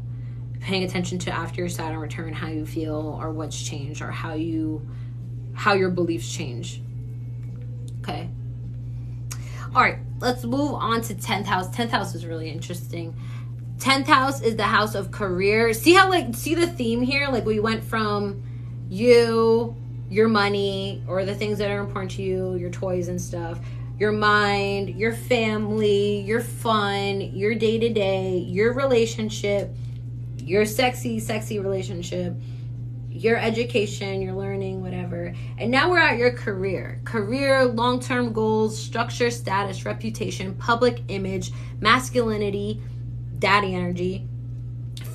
paying attention to after your Saturn return, how you feel or what's changed, or how your beliefs change. Okay. All right, let's move on to 10th house. 10th house is really interesting. 10th house is the house of career. See the theme here? Like we went from you, your money, or the things that are important to you, your toys and stuff, your mind, your family, your fun, your day-to-day, your relationship, your sexy relationship, your education, your learning, whatever. And now we're at your career. Career, long-term goals, structure, status, reputation, public image, masculinity, daddy energy,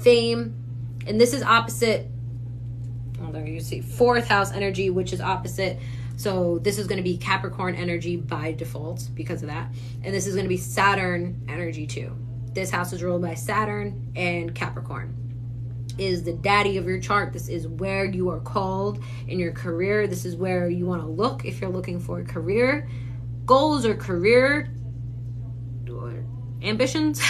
fame. And this is opposite don't think you see 4th house energy, which is opposite. So this is going to be Capricorn energy by default because of that. And this is going to be Saturn energy too. This house is ruled by Saturn, and Capricorn is the daddy of your chart. This is where you are called in your career. This is where you want to look if you're looking for career goals or career ambitions.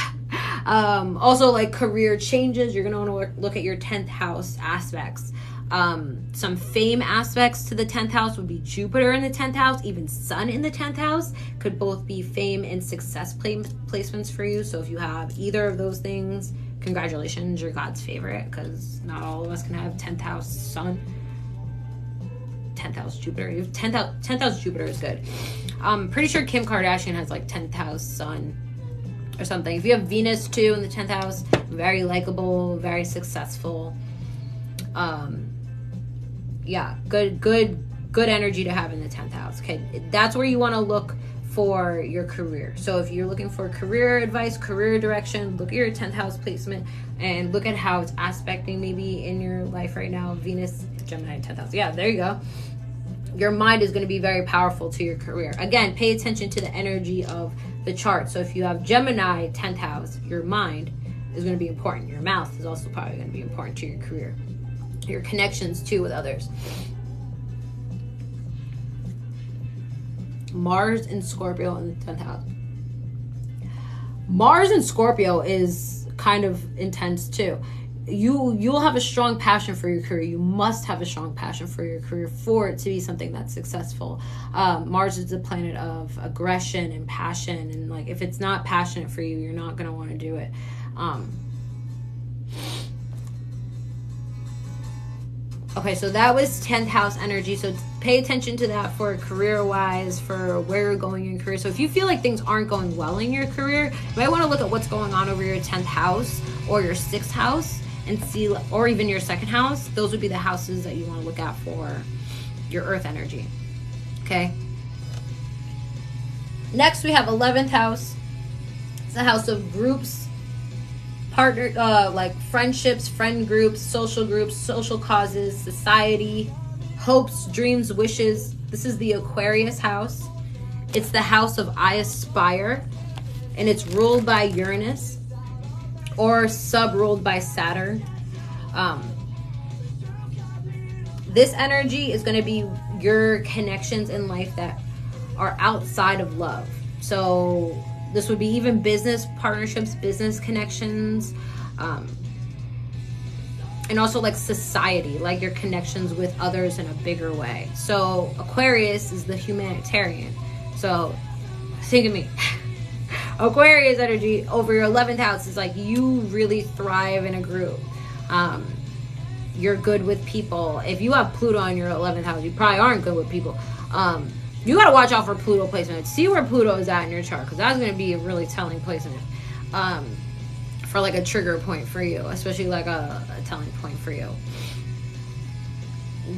Also like career changes. You're going to want to look at your 10th house aspects. Some fame aspects to the 10th house would be Jupiter in the 10th house, even Sun in the 10th house could both be fame and success placements for you. So if you have either of those things, congratulations, you're God's favorite, because not all of us can have 10th house Sun, 10th house Jupiter. 10th house Jupiter is good. I'm pretty sure Kim Kardashian has like 10th house Sun or something. If you have Venus too in the 10th house, very likable, very successful. Yeah, good energy to have in the 10th house. Okay, that's where you want to look for your career. So if you're looking for career advice, career direction, look at your 10th house placement and look at how it's aspecting maybe in your life right now. Venus, Gemini, 10th house. Yeah, there you go. Your mind is going to be very powerful to your career. Again, pay attention to the energy of the chart. So if you have Gemini 10th house, your mind is going to be important. Your mouth is also probably going to be important to your career. Your connections too with others. Mars and Scorpio in the 10th house. Mars and Scorpio is kind of intense too. You'll have a strong passion for your career. You must have a strong passion for your career for it to be something that's successful. Mars is the planet of aggression and passion, and like if it's not passionate for you, you're not going to want to do it. Okay, so that was 10th house energy. So pay attention to that for career-wise, for where you're going in your career. So if you feel like things aren't going well in your career, you might want to look at what's going on over your 10th house or your 6th house and see, or even your 2nd house. Those would be the houses that you want to look at for your earth energy. Okay. Next, we have 11th house. It's the house of groups, partner, like friendships, friend groups, social causes, society, hopes, dreams, wishes. This is the Aquarius house. It's the house of I Aspire, and it's ruled by Uranus or sub-ruled by Saturn. This energy is going to be your connections in life that are outside of love. So this would be even business partnerships, business connections, and also like society, like your connections with others in a bigger way. So Aquarius is the humanitarian. So think of me. Aquarius energy over your 11th house is like you really thrive in a group. You're good with people. If you have Pluto in your 11th house, you probably aren't good with people. You got to watch out for Pluto placement. See where Pluto is at in your chart, because that's going to be a really telling placement for like a trigger point for you, especially like a telling point for you.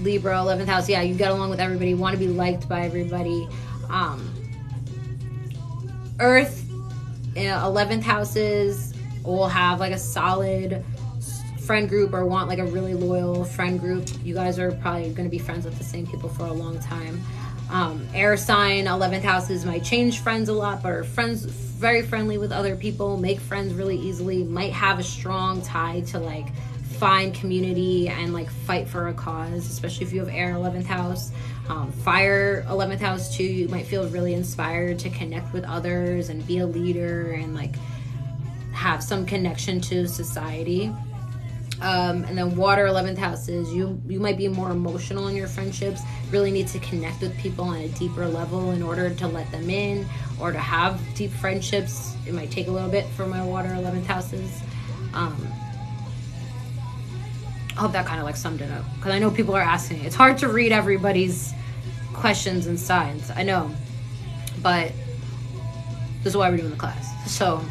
Libra, 11th house. Yeah, you get along with everybody. You want to be liked by everybody. Earth, 11th houses will have like a solid friend group or want like a really loyal friend group. You guys are probably going to be friends with the same people for a long time. Air sign, 11th houses might change friends a lot, but are friends, very friendly with other people, make friends really easily, might have a strong tie to like find community and like fight for a cause, especially if you have air 11th house. Fire 11th house too, you might feel really inspired to connect with others and be a leader and like have some connection to society. And then water 11th house is you might be more emotional in your friendships, really need to connect with people on a deeper level in order to let them in or to have deep friendships. It might take a little bit for my water 11th houses. I hope that kind of like summed it up, because I know people are asking. It's hard to read everybody's questions and signs, I know, but this is why we're doing the class. So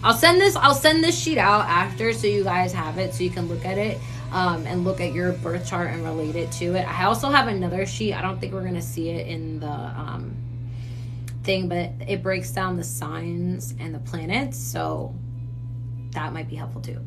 I'll send this sheet out after, so you guys have it, so you can look at it and look at your birth chart and relate it to it. I also have another sheet. I don't think we're gonna see it in the thing, but it breaks down the signs and the planets. So that might be helpful too.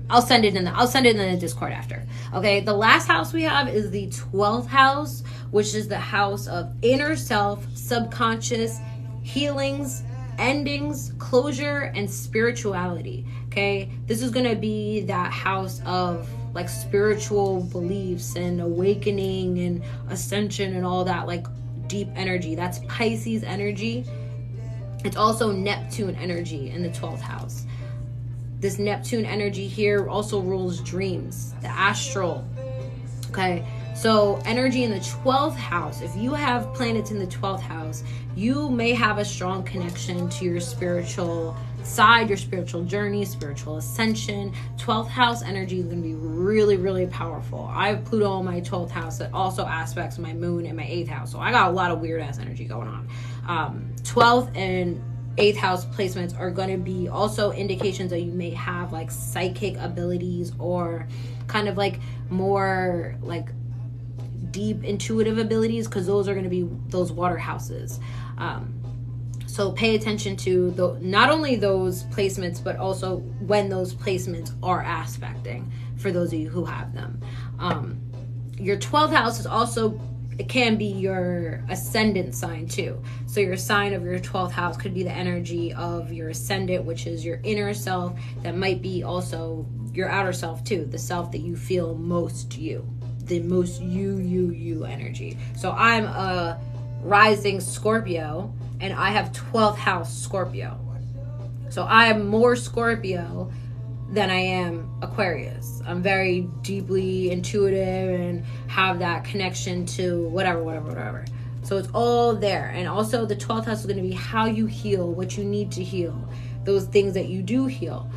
I'll send it in the Discord after. Okay, the last house we have is the 12th house, which is the house of inner self, subconscious, healings, endings, closure, and spirituality. Okay, this is gonna be that house of like spiritual beliefs and awakening and ascension and all that, like deep energy. That's Pisces energy. It's also Neptune energy in the 12th house. This Neptune energy here also rules dreams, the astral. Okay, so energy in the 12th house. If you have planets in the 12th house, you may have a strong connection to your spiritual side, your spiritual journey, spiritual ascension. 12th house energy is going to be really, really powerful. I have Pluto in my 12th house that also aspects my moon in my 8th house. So I got a lot of weird ass energy going on. 12th and 8th house placements are going to be also indications that you may have like psychic abilities or kind of like more like deep intuitive abilities, because those are going to be those water houses. So pay attention to not only those placements, but also when those placements are aspecting for those of you who have them. Your 12th house is also, it can be your ascendant sign too. So your sign of your 12th house could be the energy of your ascendant, which is your inner self. That might be also your outer self too, the self that you feel most you, the most you energy. So I'm a rising Scorpio, and I have 12th house Scorpio. So I am more Scorpio than I am Aquarius. I'm very deeply intuitive and have that connection to whatever. So it's all there. And also the 12th house is going to be how you heal, what you need to heal, those things that you do heal.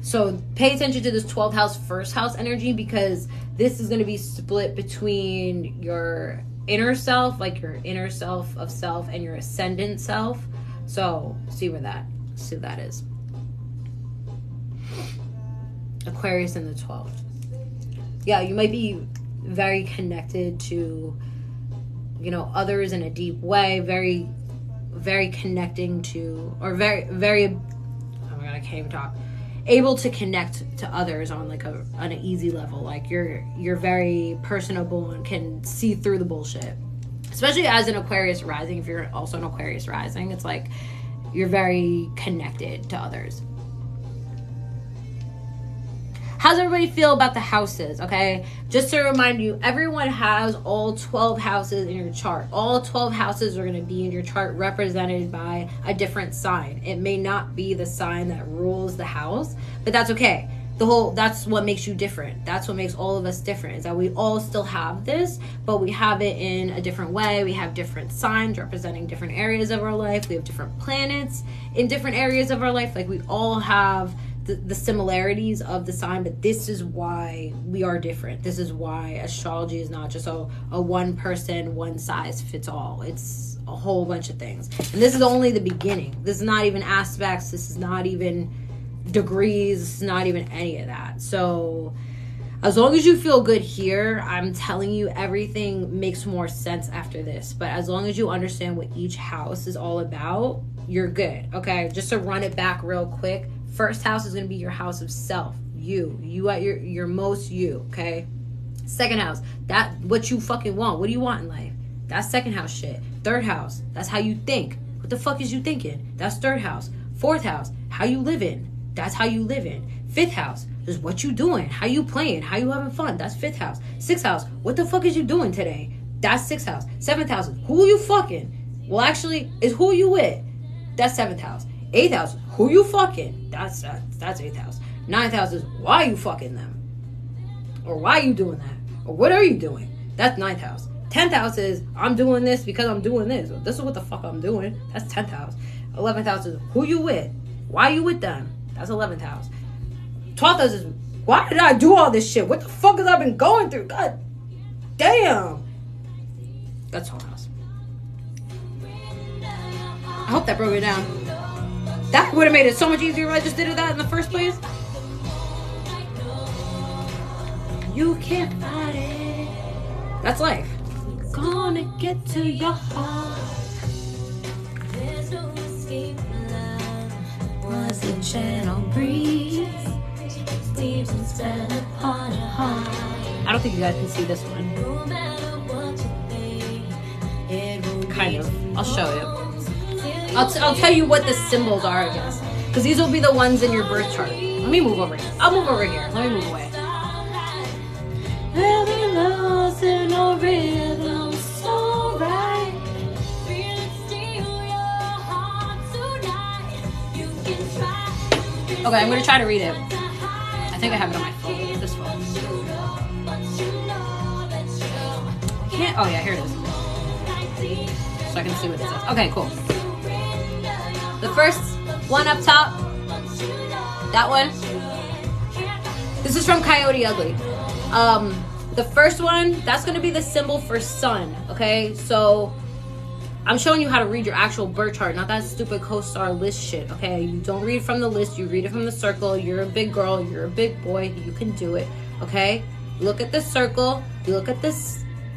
So pay attention to this 12th house, first house energy, because this is going to be split between your inner self, like your inner self of self, and your ascendant self. So see what that is. Aquarius in the 12th. Yeah, you might be very connected to, you know, others in a deep way, very, very connecting to, or very, very, oh my God, I can't even talk. Able to connect to others on like on an easy level. Like you're very personable and can see through the bullshit. Especially as an Aquarius rising, if you're also an Aquarius rising, it's like you're very connected to others. How's everybody feel about the houses? Okay, just to remind you, everyone has all 12 houses in your chart. All 12 houses are going to be in your chart represented by a different sign. It may not be the sign that rules the house, but that's okay. That's what makes you different. That's what makes all of us different, is that we all still have this, but we have it in a different way. We have different signs representing different areas of our life. We have different planets in different areas of our life. Like we all have the similarities of the sign, but this is why we are different. This is why astrology is not just a one person, one size fits all. It's a whole bunch of things. And this is only the beginning. This is not even aspects. This is not even degrees. This is not even any of that. So as long as you feel good here, I'm telling you, everything makes more sense after this. But as long as you understand what each house is all about, you're good. Okay, just to run it back real quick. First house is going to be your house of self. You at your most you, okay? Second house, that what you fucking want. What do you want in life? That's second house shit. Third house, that's how you think. What the fuck is you thinking? That's third house. Fourth house, how you living. That's how you living. Fifth house is what you doing. How you playing. How you having fun. That's fifth house. Sixth house, what the fuck is you doing today? That's sixth house. Seventh house, who you fucking? Well, actually, is who you with. That's seventh house. Eighth house, who you fucking? That's eighth house. Ninth house is why you fucking them, or why you doing that, or what are you doing? That's ninth house. 10th house is I'm doing this because I'm doing this. This is what the fuck I'm doing. That's 10th house. 11th house is who you with, why you with them. That's 11th house. 12th house is why did I do all this shit? What the fuck has I been going through? God damn. That's 12th house. I hope that broke it down. That would have made it so much easier if I just did that in the first place. You can't fight it. That's life. Gonna get to your heart. was a gentle breeze. Deep and spell upon a heart. I don't think you guys can see this one. Kind of. I'll show you. I'll tell you what the symbols are, I guess. Because these will be the ones in your birth chart. Let me move over here. I'll move over here. Let me move away. Okay, I'm going to try to read it. I think I have it on my phone. This phone. Can't. Oh, yeah, here it is. So I can see what it says. Okay, cool. The first one up top, that one. This is from Coyote Ugly. The first one, that's going to be the symbol for sun, okay? So I'm showing you how to read your actual birth chart, not that stupid co-star list shit, okay? You don't read from the list, you read it from the circle. You're a big girl, you're a big boy, you can do it, okay? Look at the circle, you look at the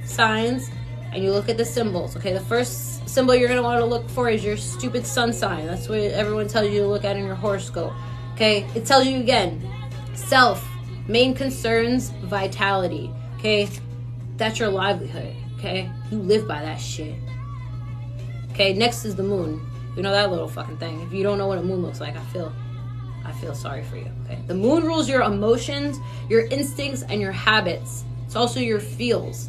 signs, and you look at the symbols, okay? The first symbol you're going to want to look for is your stupid sun sign. That's what everyone tells you to look at in your horoscope, okay? It tells you again, self, main concerns, vitality, okay? That's your livelihood, okay? You live by that shit. Okay, next is the moon. You know that little fucking thing. If you don't know what a moon looks like, I feel sorry for you, okay? The moon rules your emotions, your instincts, and your habits. It's also your feels.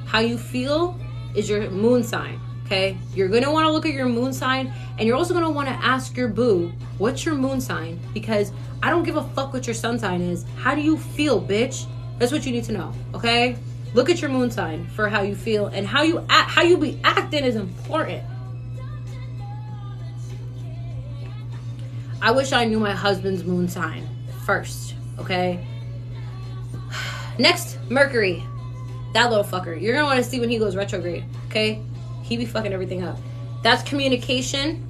How you feel is your moon sign, okay? You're going to want to look at your moon sign, and you're also going to want to ask your boo, what's your moon sign? Because I don't give a fuck what your sun sign is. How do you feel, bitch? That's what you need to know, okay? Look at your moon sign for how you feel, and how you act, how you be acting is important. I wish I knew my husband's moon sign first, okay? Next, Mercury. That little fucker. You're gonna want to see when he goes retrograde, okay? He be fucking everything up. That's communication,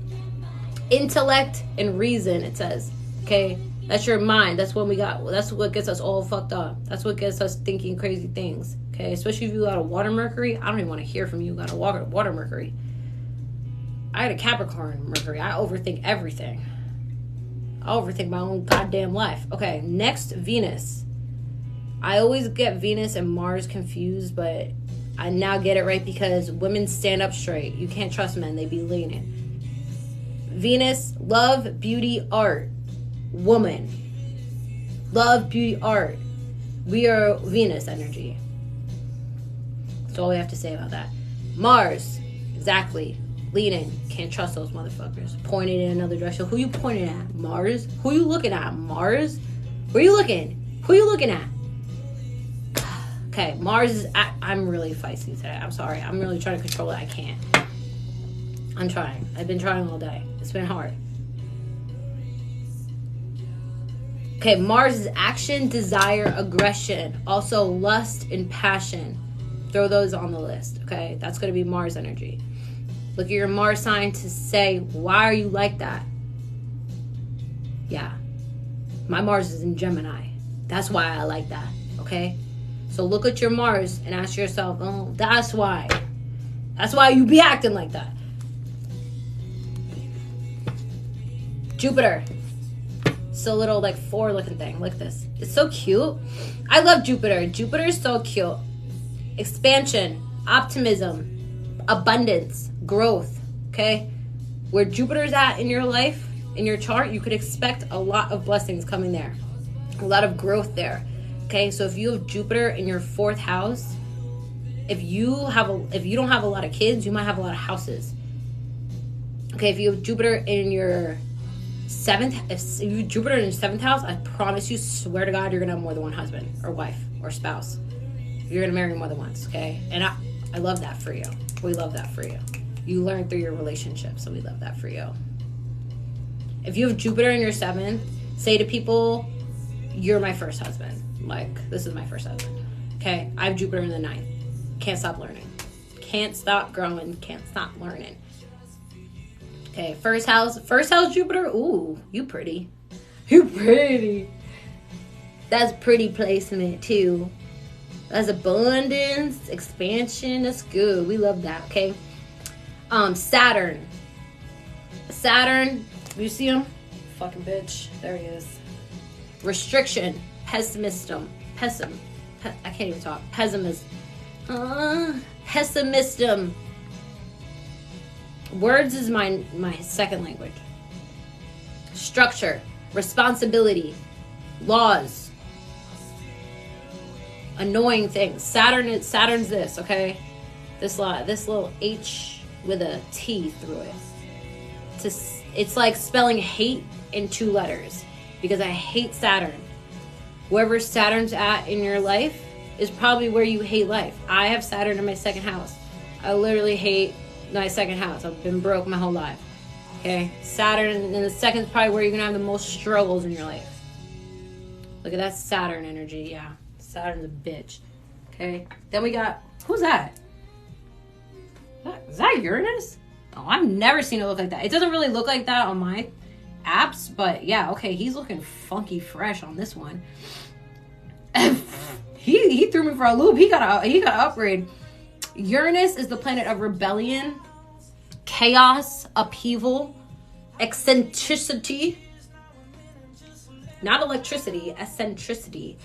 intellect, and reason, it says, okay? That's your mind. That's what we got. That's what gets us all fucked up. That's what gets us thinking crazy things, okay? Especially if you got a water Mercury. I don't even want to hear from you. You got a water Mercury. I had a Capricorn Mercury. I overthink everything. I overthink my own goddamn life. Okay, next, Venus. I always get Venus and Mars confused, but I now get it right because women stand up straight. You can't trust men. They be leaning. Venus, love, beauty, art. Woman. Love, beauty, art. We are Venus energy. That's all we have to say about that. Mars. Exactly. Leaning. Can't trust those motherfuckers. Pointing in another direction. Who you pointing at? Mars? Who you looking at? Mars? Where you looking? Who you looking at? Okay, Mars is I'm really feisty today. I'm sorry. I'm really trying to control it. I can't. I'm trying. I've been trying all day. It's been hard. Okay, Mars is action, desire, aggression. Also lust and passion. Throw those on the list, okay? That's going to be Mars energy. Look at your Mars sign to say, why are you like that? Yeah. My Mars is in Gemini. That's why I like that, okay? So look at your Mars and ask yourself, oh, that's why. That's why you be acting like that. Jupiter. It's a little like 4 looking thing. Look at this. It's so cute. I love Jupiter. Jupiter is so cute. Expansion, optimism, abundance, growth, okay? Where Jupiter's at in your life, in your chart, you could expect a lot of blessings coming there. A lot of growth there. Okay, so if you have Jupiter in your 4th house, if you don't have a lot of kids, you might have a lot of houses. Okay, if you have Jupiter in your 7th, if you have Jupiter in your 7th house, I promise you, swear to God, you're gonna have more than one husband or wife or spouse. You're gonna marry more than once, okay? And I love that for you. We love that for you. You learn through your relationship, so we love that for you. If you have Jupiter in your 7th, say to people, you're my first husband. Like, this is my first husband. Okay, I have Jupiter in the 9th. Can't stop learning. Can't stop growing. Can't stop learning. Okay, first house Jupiter. Ooh, you pretty. You pretty. That's pretty placement too. That's abundance, expansion. That's good. We love that. Okay. Saturn. You see him? fucking bitch. There he is. Restriction. Pessimism. I can't even talk. Pessimism. Pessimism. Words is my second language. Structure. Responsibility. Laws. Annoying things. Saturn's this, okay? This little H with a T through it. It's like spelling hate in 2 letters, because I hate Saturn. Wherever Saturn's at in your life is probably where you hate life. I have Saturn in my second house. I literally hate my second house. I've been broke my whole life. Okay? Saturn in the second is probably where you're going to have the most struggles in your life. Look at that Saturn energy. Yeah. Saturn's a bitch. Okay? Then we got... Who's that? Is that Uranus? Oh, I've never seen it look like that. It doesn't really look like that on my apps, but yeah, okay, he's looking funky fresh on this one. he threw me for a loop. He got to upgrade. Uranus is the planet of rebellion, chaos, upheaval, eccentricity. Not electricity, eccentricity.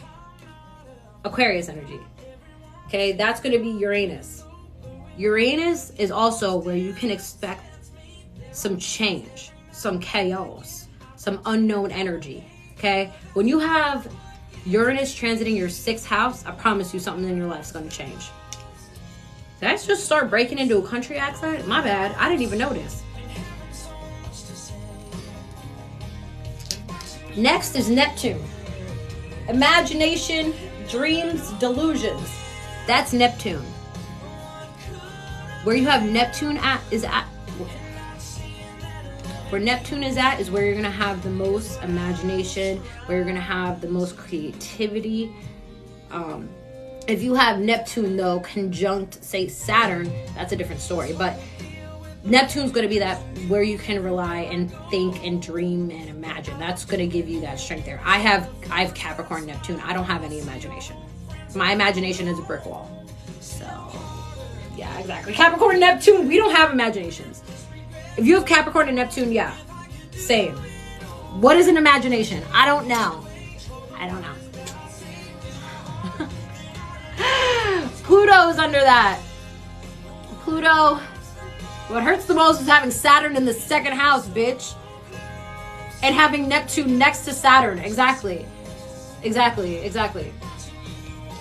Aquarius energy. Okay, that's going to be Uranus. Uranus is also where you can expect some change, some chaos, some unknown energy. Okay, when you have Uranus transiting your 6th house, I promise you something in your life is going to change. Did I just start breaking into a country accent? My bad. I didn't even notice. Next is Neptune. Imagination, dreams, delusions. That's Neptune. Where you have Neptune where Neptune is at is where you're going to have the most imagination, where you're going to have the most creativity. If you have Neptune, though, conjunct, say, Saturn, that's a different story. But Neptune's going to be that where you can rely and think and dream and imagine. That's going to give you that strength there. I have Capricorn Neptune. I don't have any imagination. My imagination is a brick wall. So, yeah, exactly. Capricorn and Neptune, we don't have imaginations. If you have Capricorn and Neptune, yeah, same. What is an imagination? I don't know. Pluto's under that. Pluto, what hurts the most is having Saturn in the 2nd house, bitch. And having Neptune next to Saturn. Exactly.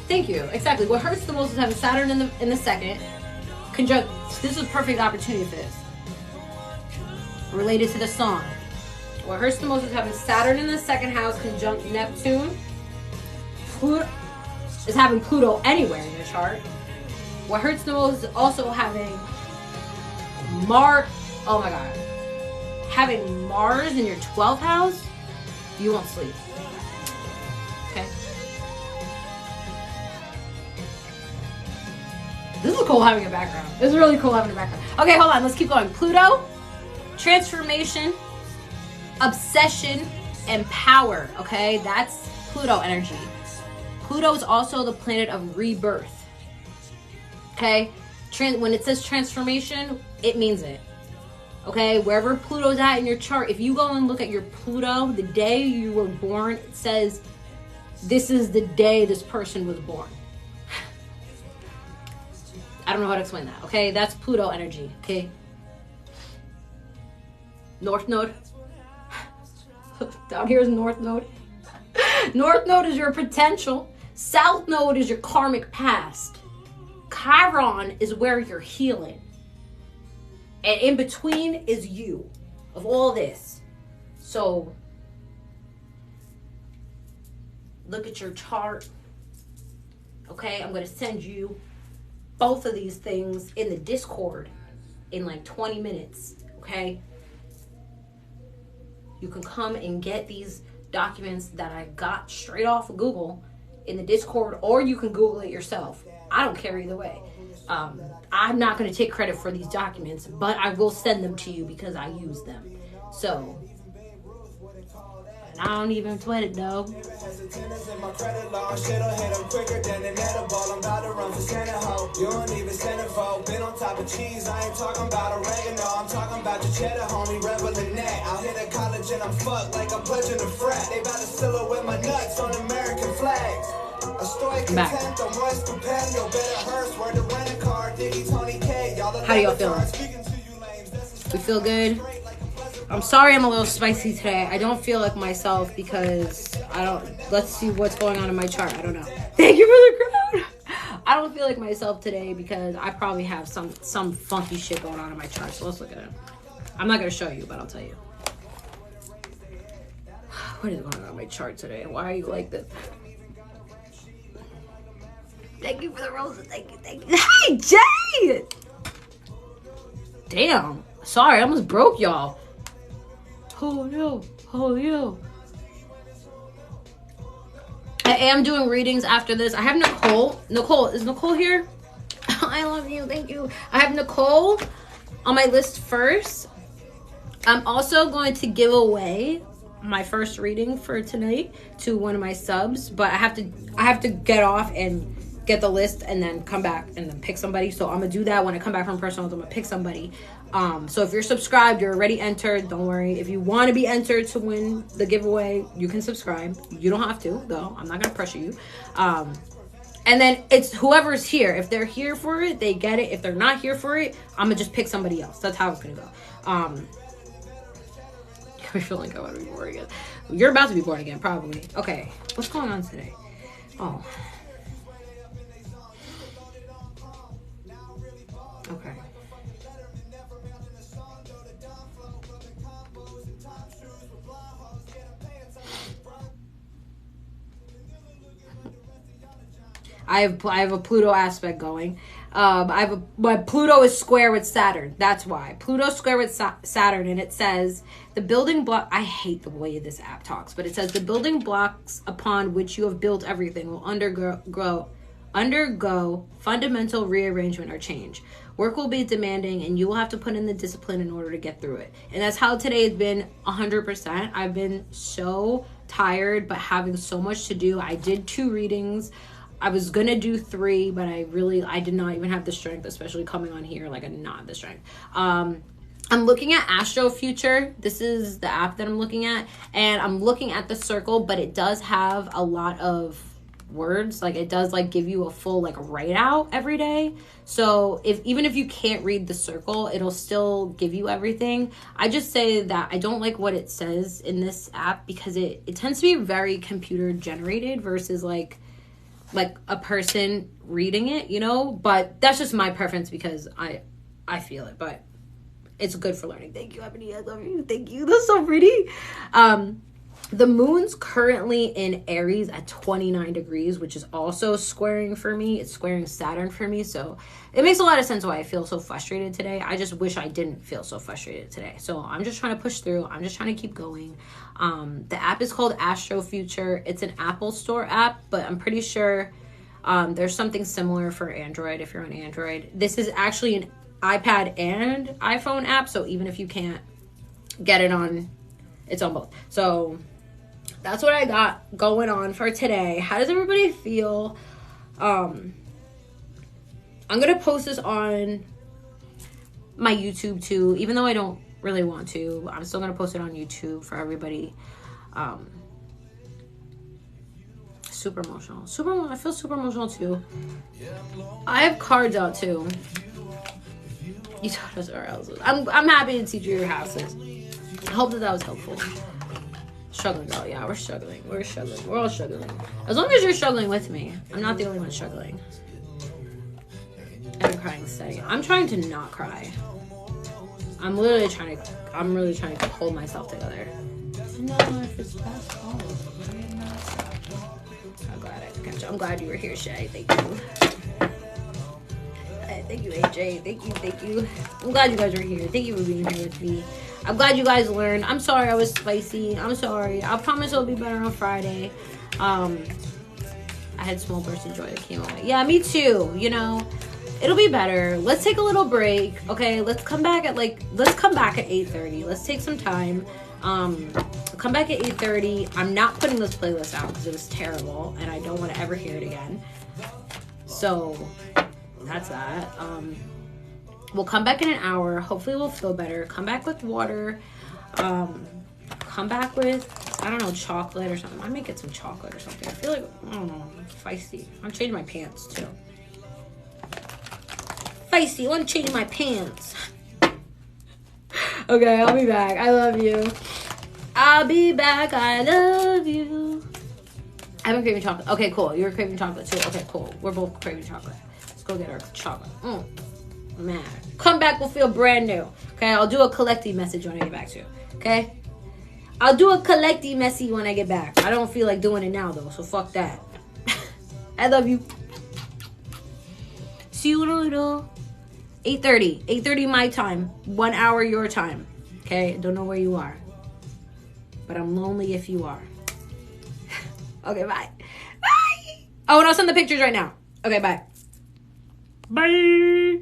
Thank you. Exactly. What hurts the most is having Saturn in the 2nd. Conjunct. This is a perfect opportunity for this. Related to the song. What hurts the most is having Saturn in the 2nd house conjunct Neptune. Pluto is having Pluto anywhere in your chart. What hurts the most is also having Mars. Oh my God. Having Mars in your 12th house, you won't sleep. Okay? This is cool having a background. This is really cool having a background. Okay, hold on. Let's keep going. Pluto, transformation, obsession, and power. Okay? That's Pluto energy. Pluto is also the planet of rebirth. Okay? When it says transformation, it means it. Okay? Wherever Pluto's at in your chart, if you go and look at your Pluto, the day you were born, it says, this is the day this person was born. I don't know how to explain that. Okay? That's Pluto energy. Okay? North Node. Down here is North Node. North Node is your potential. South Node is your karmic past. Chiron is where you're healing. And in between is you. Of all this. So, look at your chart. Okay? I'm going to send you both of these things in the Discord in like 20 minutes. Okay? You can come and get these documents that I got straight off of Google in the Discord, or you can Google it yourself. I don't care either way. I'm not going to take credit for these documents, but I will send them to you because I use them. So, I don't even sweat it though. You don't even centerfold. Been on top of cheese. I ain't talking about oregano. I'm talking about your cheddar, homie. Rebel in that. I'll hit a college and I'm fucked like I'm pledging a frat. They about to silhouette my nuts on American flags. A stoic contempt on Royce Compendio. Better hearse. Word to rent a car. Diggy Tony K. How do y'all feel? We feel good? I'm sorry I'm a little spicy today. I don't feel like myself because let's see what's going on in my chart. I don't know. Thank you for the crowd. I don't feel like myself today because I probably have some funky shit going on in my chart. So let's look at it. I'm not going to show you, but I'll tell you. What is going on in my chart today? Why are you like this? Thank you for the roses. Thank you. Hey, Jay! Damn. Sorry, I almost broke y'all. Oh, no. I am doing readings after this. I have Nicole. Nicole, is Nicole here? I love you. Thank you. I have Nicole on my list first. I'm also going to give away my first reading for tonight to one of my subs, but I have to get off and get the list and then come back and then pick somebody. So I'm gonna do that when I come back from personals. I'm gonna pick somebody. So if you're subscribed, you're already entered. Don't worry. If you want to be entered to win the giveaway, you can subscribe. You don't have to, though. I'm not gonna pressure you. And then it's whoever's here. If they're here for it, they get it. If they're not here for it, I'm gonna just pick somebody else. That's how it's gonna go. I feel like I want to be born again. You're about to be born again, probably. Okay, what's going on today? Oh. Okay. I have a Pluto aspect going. But Pluto is square with Saturn. That's why. Pluto's square with Saturn, and it says the building block. I hate the way this app talks, but it says the building blocks upon which you have built everything will undergo fundamental rearrangement or change. Work will be demanding, and you will have to put in the discipline in order to get through it. And that's how today has been 100%. I've been so tired, but having so much to do. I did 2 readings. I was gonna do 3, but I did not even have the strength, especially coming on here. Like, I did not have the strength. I'm looking at Astro Future. This is the app that I'm looking at, and I'm looking at the circle, but it does have a lot of words. Like, it does like give you a full like write out every day. So even if you can't read the circle, it'll still give you everything. I just say that I don't like what it says in this app because it tends to be very computer generated versus like a person reading it, you know, but that's just my preference because I feel it, but it's good for learning. Thank you, Ebony. I love you. Thank you. That's so pretty. The moon's currently in Aries at 29 degrees, which is also squaring for me. It's squaring Saturn for me. So it makes a lot of sense why I feel so frustrated today. I just wish I didn't feel so frustrated today. So I'm just trying to push through. I'm just trying to keep going. The app is called Astro Future. It's an Apple Store app, but I'm pretty sure there's something similar for Android if you're on Android. This is actually an iPad and iPhone app. So even if you can't get it on, it's on both. So that's what I got going on for today. How does everybody feel? I'm going to post this on my YouTube too, even though I don't really want to. I'm still going to post it on YouTube for everybody. Super emotional. I feel super emotional too. I have cards out too. You taught us our houses. I'm happy to teach you your houses. I hope that was helpful. Struggling, girl. Yeah, we're struggling. We're all struggling. As long as you're struggling with me. I'm not the only one struggling. I'm crying steady. I'm trying to not cry. I'm really trying to hold myself together. No, if it's past call. I'm glad you were here, Shay. Thank you. Thank you, AJ. Thank you. I'm glad you guys are here. Thank you for being here with me. I'm glad you guys learned. I'm sorry I was spicy. I'm sorry. I promise it'll be better on Friday. I had small bursts of joy that came away. Yeah, me too. You know, it'll be better. Let's take a little break. Okay, let's come back at 8:30. Let's take some time. Come back at 8:30. I'm not putting this playlist out because it was terrible and I don't want to ever hear it again. So that's that. We'll come back in an hour. Hopefully we'll feel better. Come back with water. Come back with, I don't know, chocolate or something. I might get some chocolate or something. I feel like, I don't know, feisty. I'll change my pants too. Feisty, I want to change my pants. Okay, I'll be back. I love you. I'll be back. I love you. I've been craving chocolate. Okay, cool. You're craving chocolate too. Okay, cool. We're both craving chocolate. Let's go get our chocolate. Man. Come back, we'll feel brand new. Okay, I'll do a collecting message when I get back to you. Okay? I'll do a collecting messy when I get back. I don't feel like doing it now though, so fuck that. I love you. See you later. 8:30. 8:30 my time. 1 hour your time. Okay? Don't know where you are. But I'm lonely if you are. Okay, bye. Bye. Oh, and I'll send the pictures right now. Okay, bye. Bye.